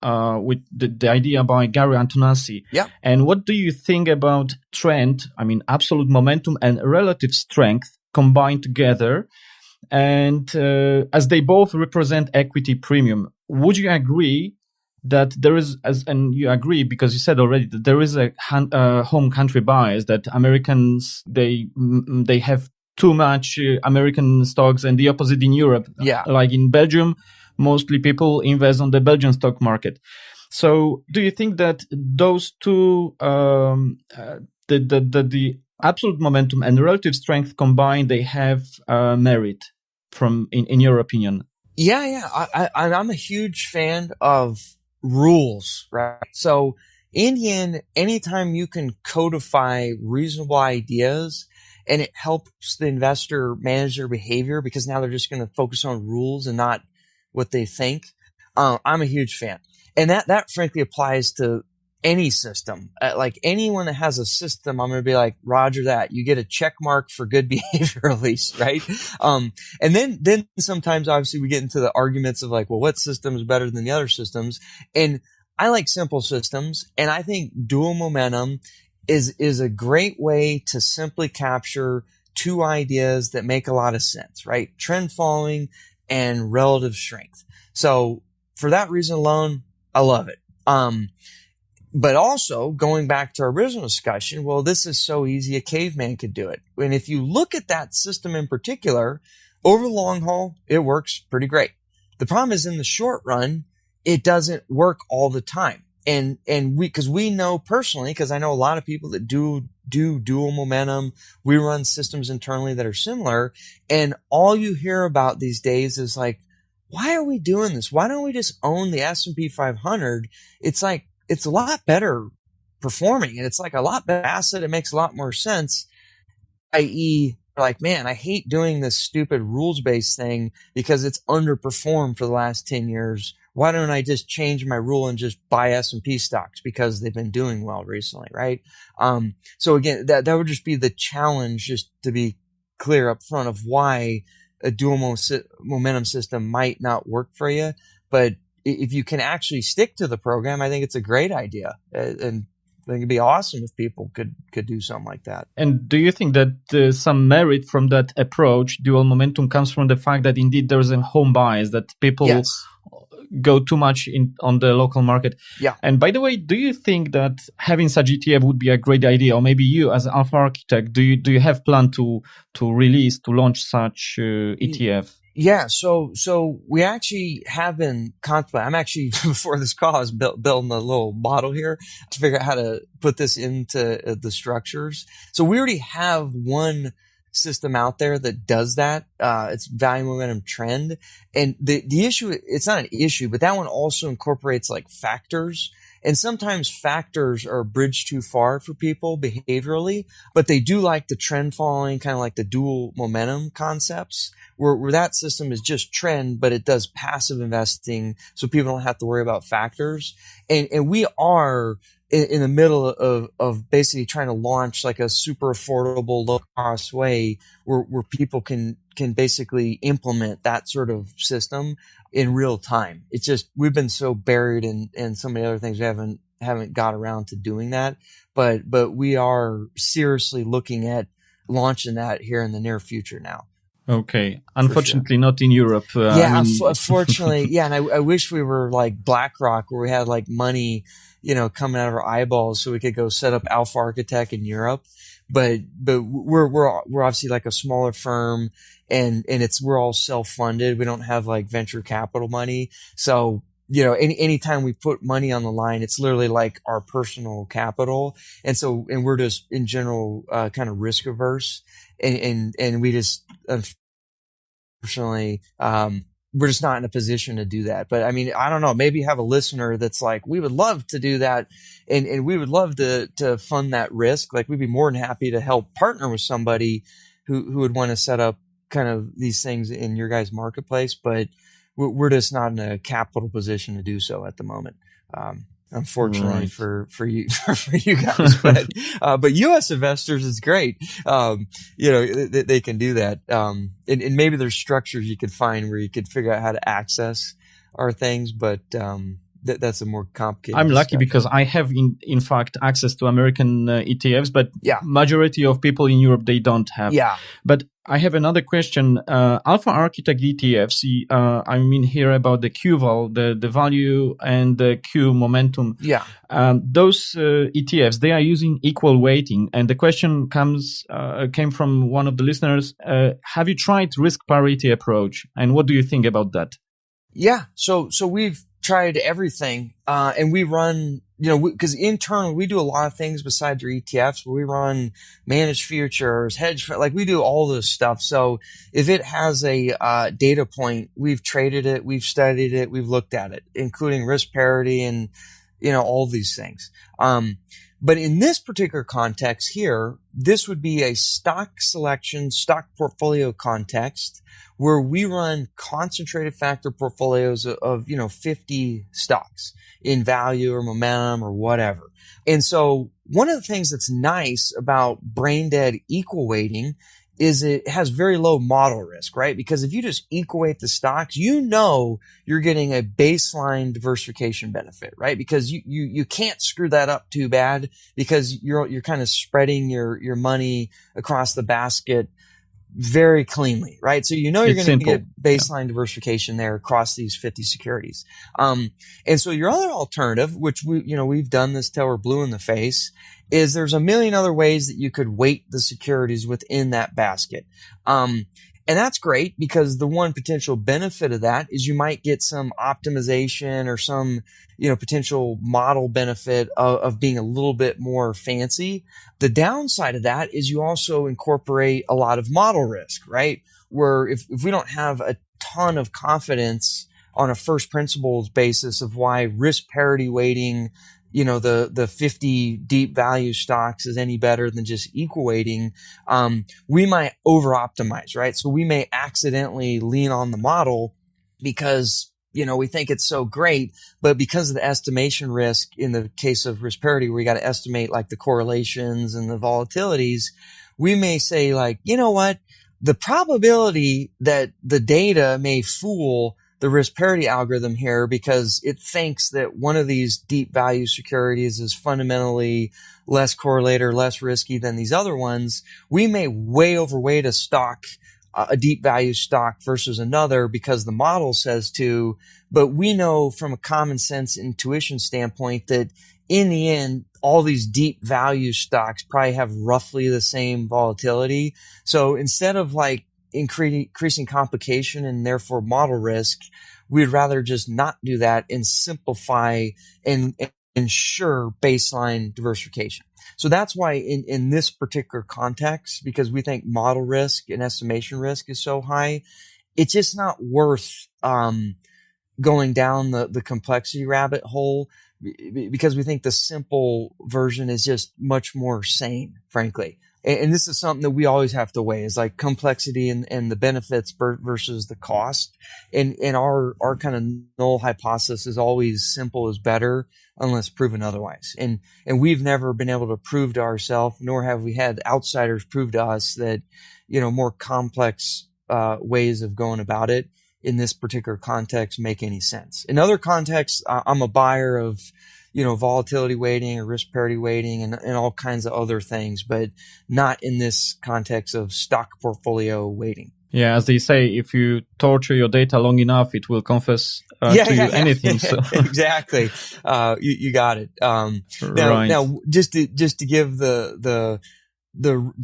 with the idea by Gary Antonassi. Yeah. And what do you think about trend, absolute momentum and relative strength combined together? And as they both represent equity premium, would you agree that there is, and you agree because you said already that there is a home country bias, that Americans, they have too much American stocks, and the opposite in Europe. Yeah. Like in Belgium, mostly people invest on the Belgian stock market. So do you think that those two, the absolute momentum and relative strength combined, they have merit in your opinion? Yeah. I'm a huge fan of rules, right? So in the end, anytime you can codify reasonable ideas, and it helps the investor manage their behavior, because now they're just going to focus on rules and not what they think. I'm a huge fan. And that frankly applies to any system. Like anyone that has a system, I'm going to be like, Roger that. You get a check mark for good behavior at least, right? And then sometimes obviously we get into the arguments of like, well, what system is better than the other systems? And I like simple systems, and I think dual momentum is a great way to simply capture two ideas that make a lot of sense, right? Trend following and relative strength. So for that reason alone, I love it. But also going back to our original discussion, well, this is so easy, a caveman could do it. And if you look at that system in particular, over the long haul, it works pretty great. The problem is in the short run, it doesn't work all the time. and because we know personally, because I know a lot of people that do dual momentum. We run systems internally that are similar, and all you hear about these days is like, why are we doing this? Why don't we just own the S&P 500? It's like, it's a lot better performing, and it's like a lot better asset. It makes a lot more sense, i.e., like, man, I hate doing this stupid rules-based thing because it's underperformed for the last 10 years. Why don't I just change my rule and just buy S&P stocks because they've been doing well recently, right? So again, that would just be the challenge, just to be clear up front, of why a dual momentum system might not work for you. But if you can actually stick to the program, I think it's a great idea. And I think it'd be awesome if people could do something like that. And do you think that some merit from that approach, dual momentum, comes from the fact that indeed there's a home bias, that people go too much on the local market? Yeah. And by the way, do you think that having such ETF would be a great idea? Or maybe you, as Alpha Architect, do you have plan to launch such ETF? Yeah, so we actually have been contemplating. I'm actually, before this call, I was building a little model here to figure out how to put this into the structures. So we already have one system out there that does that. It's value momentum trend. And the issue, it's not an issue, but that one also incorporates like factors. And sometimes factors are a bridge too far for people behaviorally, but they do like the trend following, kind of like the dual momentum concepts, where that system is just trend, but it does passive investing, so people don't have to worry about factors. And we are in the middle of basically trying to launch like a super affordable, low cost way where people can basically implement that sort of system in real time. It's just, we've been so buried in so many other things, we haven't got around to doing that. But we are seriously looking at launching that here in the near future now. Okay. Unfortunately, not in Europe. Unfortunately, yeah. And I wish we were like BlackRock, where we had like money, coming out of our eyeballs, so we could go set up Alpha Architect in Europe. But we're obviously like a smaller firm, and we're all self-funded. We don't have like venture capital money. So, anytime we put money on the line, it's literally like our personal capital. And we're just in general, kind of risk averse. And we just, unfortunately, we're just not in a position to do that. But I mean, I don't know, maybe you have a listener that's like, we would love to do that. And we would love to fund that risk. Like, we'd be more than happy to help partner with somebody who would want to set up kind of these things in your guys' marketplace. But we're just not in a capital position to do so at the moment. Unfortunately, right, for you guys, but U.S. investors is great. They can do that. And maybe there's structures you could find where you could figure out how to access our things, but that's a more complicated. I'm lucky because I have in fact access to American ETFs, but majority of people in Europe, they don't have. Yeah. But I have another question. Alpha Architect ETFs, I mean here about the QVAL, the value and the Q momentum. Yeah. Those ETFs, they are using equal weighting. And the question came from one of the listeners. Have you tried risk parity approach? And what do you think about that? Yeah. So we've tried everything. And we run, because internally we do a lot of things besides your ETFs. We run managed futures, hedge, like we do all this stuff. So if it has a data point, we've traded it, we've studied it, we've looked at it, including risk parity and, all these things. But in this particular context here, this would be a stock selection, stock portfolio context where we run concentrated factor portfolios of 50 stocks in value or momentum or whatever. And so one of the things that's nice about brain dead equal weighting is it has very low model risk, right? Because if you just equal weight the stocks, you're getting a baseline diversification benefit, right? Because you can't screw that up too bad because you're kind of spreading your money across the basket very cleanly, right? So you're going to get baseline diversification there across these 50 securities. And so your other alternative, which we've done this till we're blue in the face, is there's a million other ways that you could weight the securities within that basket. And that's great because the one potential benefit of that is you might get some optimization or some, potential model benefit of being a little bit more fancy. The downside of that is you also incorporate a lot of model risk, right? Where if we don't have a ton of confidence on a first principles basis of why risk parity weighting, the 50 deep value stocks is any better than just equal weighting, we might over optimize, right? So we may accidentally lean on the model because, we think it's so great, but because of the estimation risk in the case of risk parity, where we got to estimate like the correlations and the volatilities, we may say like, you know what? The probability that the data may fool the risk parity algorithm here because it thinks that one of these deep value securities is fundamentally less correlated or less risky than these other ones, we may way overweight a stock, a deep value stock versus another because the model says to, but we know from a common sense intuition standpoint that in the end, all these deep value stocks probably have roughly the same volatility. So instead of like increasing complication and therefore model risk, we'd rather just not do that and simplify and ensure baseline diversification. So that's why in this particular context, because we think model risk and estimation risk is so high, it's just not worth going down the complexity rabbit hole, because we think the simple version is just much more sane, frankly. And this is something that we always have to weigh, is like complexity and the benefits versus the cost. And our kind of null hypothesis is always simple is better unless proven otherwise. And we've never been able to prove to ourselves, nor have we had outsiders prove to us that, more complex ways of going about it in this particular context make any sense. In other contexts, I'm a buyer of, volatility weighting or risk parity weighting and all kinds of other things, but not in this context of stock portfolio weighting. Yeah, as they say, if you torture your data long enough, it will confess to you anything. So. Exactly. You got it. Now, just to give the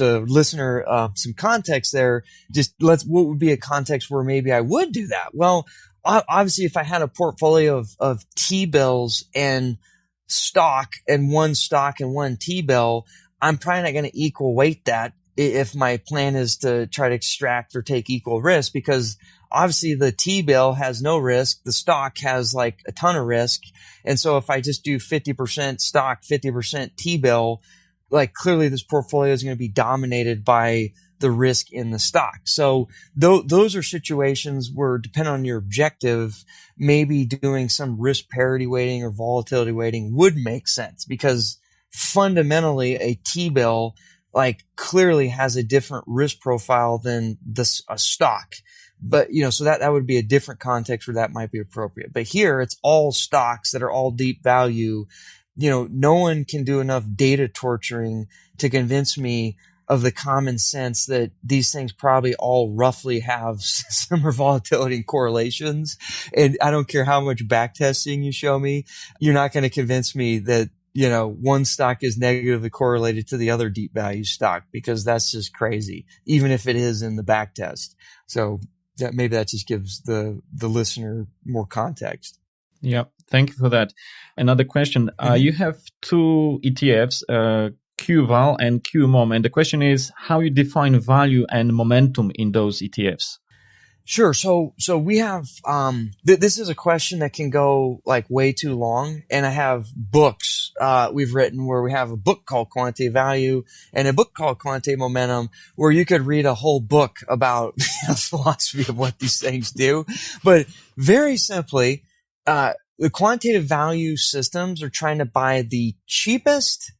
listener some context there, what would be a context where maybe I would do that? Well, obviously, if I had a portfolio of T-bills and stock and one T-bill, I'm probably not going to equal weight that if my plan is to try to extract or take equal risk, because obviously the T-bill has no risk. The stock has like a ton of risk. And so if I just do 50% stock, 50% T-bill, like clearly this portfolio is going to be dominated by the risk in the stock. So those are situations where, depending on your objective, maybe doing some risk parity weighting or volatility weighting would make sense, because fundamentally a T-bill like clearly has a different risk profile than a stock. But, so that would be a different context where that might be appropriate. But here it's all stocks that are all deep value. No one can do enough data torturing to convince me of the common sense that these things probably all roughly have similar volatility and correlations. And I don't care how much back testing you show me, you're not going to convince me that, one stock is negatively correlated to the other deep value stock, because that's just crazy, even if it is in the back test. So maybe that just gives the listener more context. Yeah, thank you for that. Another question. You have two ETFs, QVAL and QMOM, and the question is how you define value and momentum in those ETFs. Sure. So we have, this is a question that can go like way too long. And I have books, we've written where we have a book called Quantitative Value and a book called Quantitative Momentum, where you could read a whole book about the philosophy of what these things do. But very simply, the quantitative value systems are trying to buy the cheapest,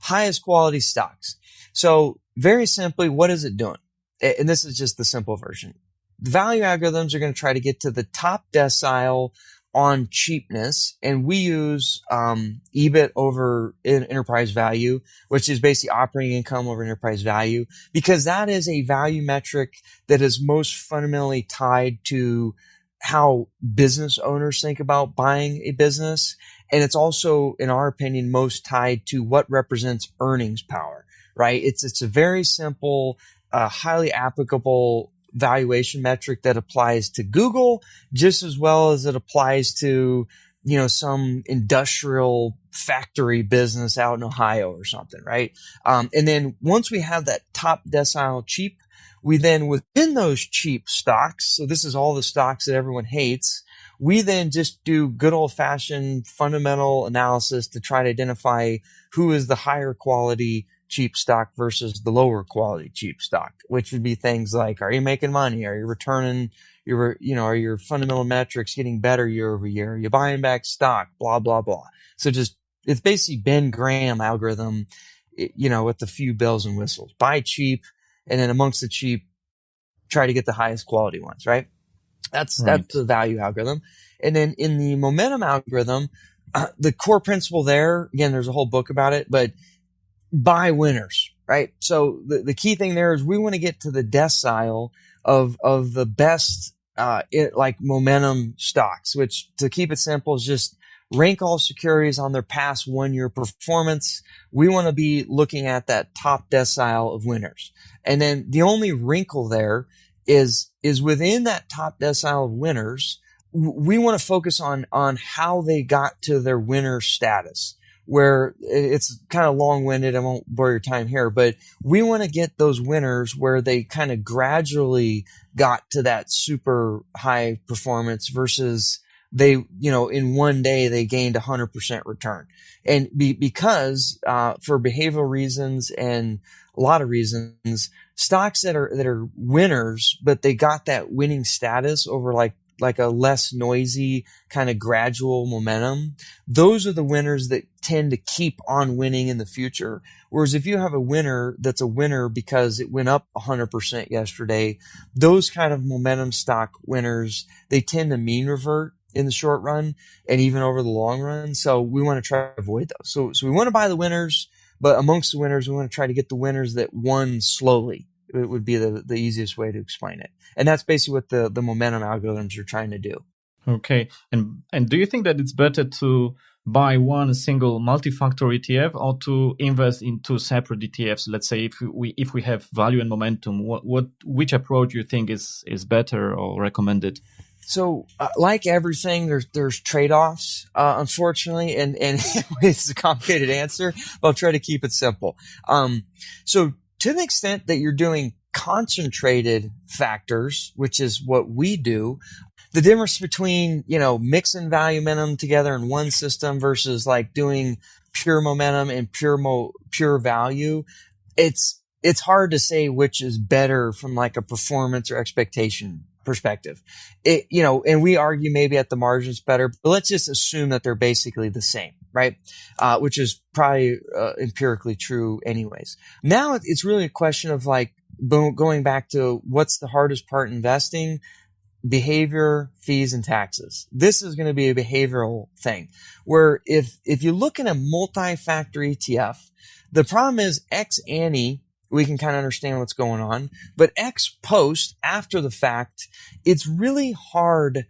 highest quality stocks. So very simply, what is it doing? And this is just the simple version. The value algorithms are going to try to get to the top decile on cheapness. And we use EBIT over enterprise value, which is basically operating income over enterprise value, because that is a value metric that is most fundamentally tied to how business owners think about buying a business. And it's also, in our opinion, most tied to what represents earnings power, right? It's a very simple, highly applicable valuation metric that applies to Google just as well as it applies to, some industrial factory business out in Ohio or something, right? And then once we have that top decile cheap, we then within those cheap stocks, so this is all the stocks that everyone hates, we then just do good old fashioned fundamental analysis to try to identify who is the higher quality cheap stock versus the lower quality cheap stock, which would be things like, are you making money? Are you returning are your fundamental metrics getting better year over year? Are you buying back stock? Blah, blah, blah. So it's basically Ben Graham algorithm, with a few bells and whistles. Buy cheap, and then amongst the cheap, try to get the highest quality ones, right? That's the value algorithm. And then in the momentum algorithm, the core principle there, again, there's a whole book about it, but buy winners, right? So the key thing there is we want to get to the decile of the best, like momentum stocks, which to keep it simple is just rank all securities on their past 1 year performance. We want to be looking at that top decile of winners. And then the only wrinkle there is within that top decile of winners, we want to focus on how they got to their winner status, where it's kind of long-winded. I won't bore your time here, but we want to get those winners where they kind of gradually got to that super high performance versus they, in one day they gained 100% return. And because, for behavioral reasons and a lot of reasons, stocks that are winners, but they got that winning status over like a less noisy kind of gradual momentum, those are the winners that tend to keep on winning in the future. Whereas if you have a winner that's a winner because it went up 100% yesterday, those kind of momentum stock winners, they tend to mean revert in the short run and even over the long run. So we want to try to avoid those. So we want to buy the winners, but amongst the winners, we want to try to get the winners that won slowly. It would be the easiest way to explain it. And that's basically what the momentum algorithms are trying to do. Okay. And do you think that it's better to buy one single multi-factor ETF or to invest in two separate ETFs? Let's say if we have value and momentum, which approach you think is better or recommended? So, like everything, there's trade-offs, unfortunately, and it's a complicated answer, but I'll try to keep it simple. So to the extent that you're doing concentrated factors, which is what we do, the difference between, mixing value momentum together in one system versus like doing pure momentum and pure value, it's hard to say which is better from like a performance or expectation perspective. And we argue maybe at the margins better, but let's just assume that they're basically the same, right? Which is probably empirically true anyways. Now it's really a question of like going back to what's the hardest part in investing: behavior, fees, and taxes. This is going to be a behavioral thing where if you look at a multi-factor ETF, the problem is ex ante, we can kind of understand what's going on, but ex post, after the fact, it's really hard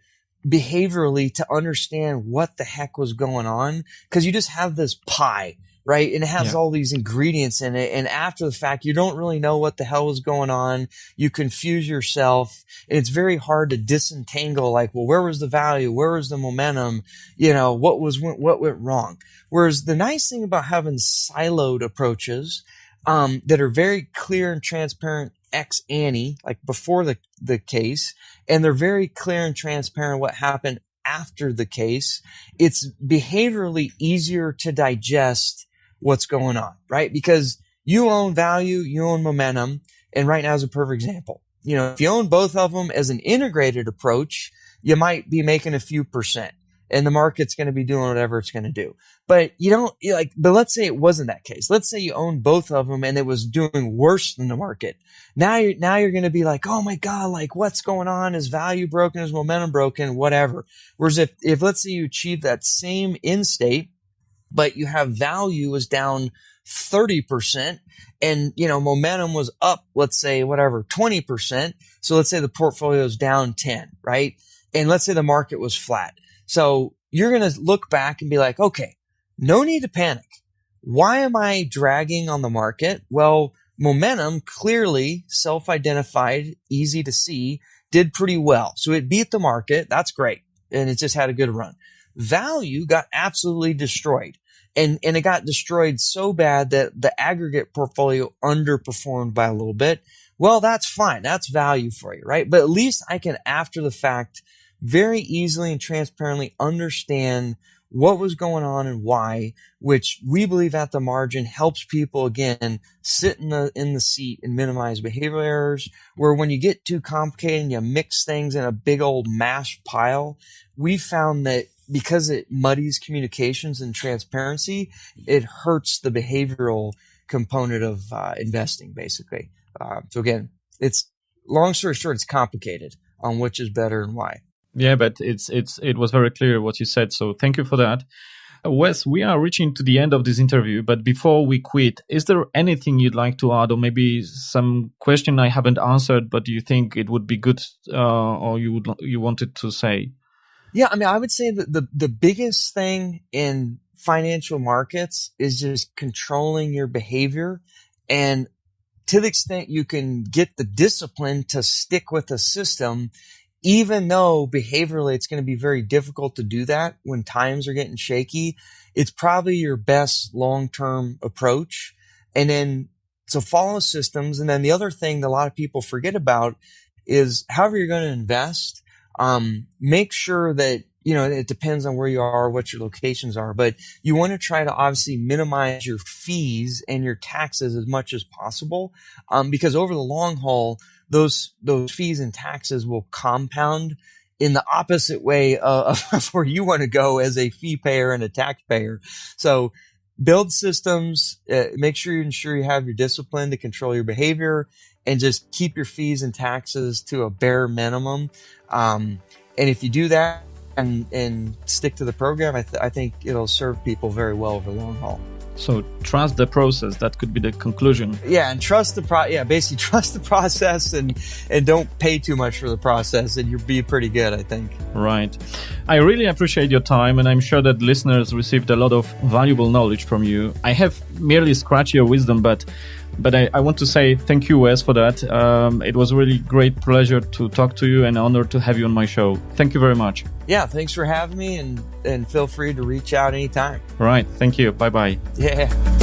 behaviorally to understand what the heck was going on because you just have this pie, right? And it has all these ingredients in it. And after the fact, you don't really know what the hell was going on. You confuse yourself, and it's very hard to disentangle like, well, where was the value? Where was the momentum? What went wrong? Whereas the nice thing about having siloed approaches that are very clear and transparent ex ante, like before the case, and they're very clear and transparent what happened after the case, it's behaviorally easier to digest what's going on, right? Because you own value, you own momentum, and right now is a perfect example. If you own both of them as an integrated approach, you might be making a few percent. And the market's going to be doing whatever it's going to do. But but let's say it wasn't that case. Let's say you own both of them and it was doing worse than the market. Now you're going to be like, oh my God, like what's going on? Is value broken? Is momentum broken? Whatever. Whereas if let's say you achieve that same end state, but you have value was down 30% and, momentum was up, let's say 20%. So let's say the portfolio is down 10, right? And let's say the market was flat. So you're going to look back and be like, okay, no need to panic. Why am I dragging on the market? Well, Momentum, clearly self-identified, easy to see, did pretty well. So it beat the market. That's great. And it just had a good run. Value got absolutely destroyed. And it got destroyed so bad that the aggregate portfolio underperformed by a little bit. Well, that's fine. That's value for you, right? But at least I can, after the fact, very easily and transparently understand what was going on and why, which we believe at the margin helps people, again, sit in the seat and minimize behavioral errors, where when you get too complicated and you mix things in a big old mash pile, we found that because it muddies communications and transparency, it hurts the behavioral component of investing, basically. So again, it's long story short, it's complicated on which is better and why. Yeah, but it was very clear what you said. So thank you for that. Wes, we are reaching to the end of this interview, but before we quit, is there anything you'd like to add, or maybe some question I haven't answered, but you think it would be good, or you wanted to say? Yeah, I mean, I would say that the biggest thing in financial markets is just controlling your behavior. And to the extent you can get the discipline to stick with the system, even though behaviorally it's going to be very difficult to do that when times are getting shaky, it's probably your best long-term approach. And then, so follow systems. And then the other thing that a lot of people forget about is however you're going to invest, make sure that, it depends on where you are, what your locations are, but you want to try to obviously minimize your fees and your taxes as much as possible. Because over the long haul, those fees and taxes will compound in the opposite way of where you want to go as a fee payer and a taxpayer. So build systems, make sure you ensure you have your discipline to control your behavior, and just keep your fees and taxes to a bare minimum. And if you do that and stick to the program, I think it'll serve people very well over the long haul. So trust the process. That could be the conclusion. Yeah, and basically trust the process and don't pay too much for the process, and you'll be pretty good, I think. Right. I really appreciate your time, and I'm sure that listeners received a lot of valuable knowledge from you. I have merely scratched your wisdom, but I want to say thank you, Wes, for that. It was a really great pleasure to talk to you and an honor to have you on my show. Thank you very much. Yeah, thanks for having me, and feel free to reach out anytime. Right. Thank you. Bye-bye. Yeah.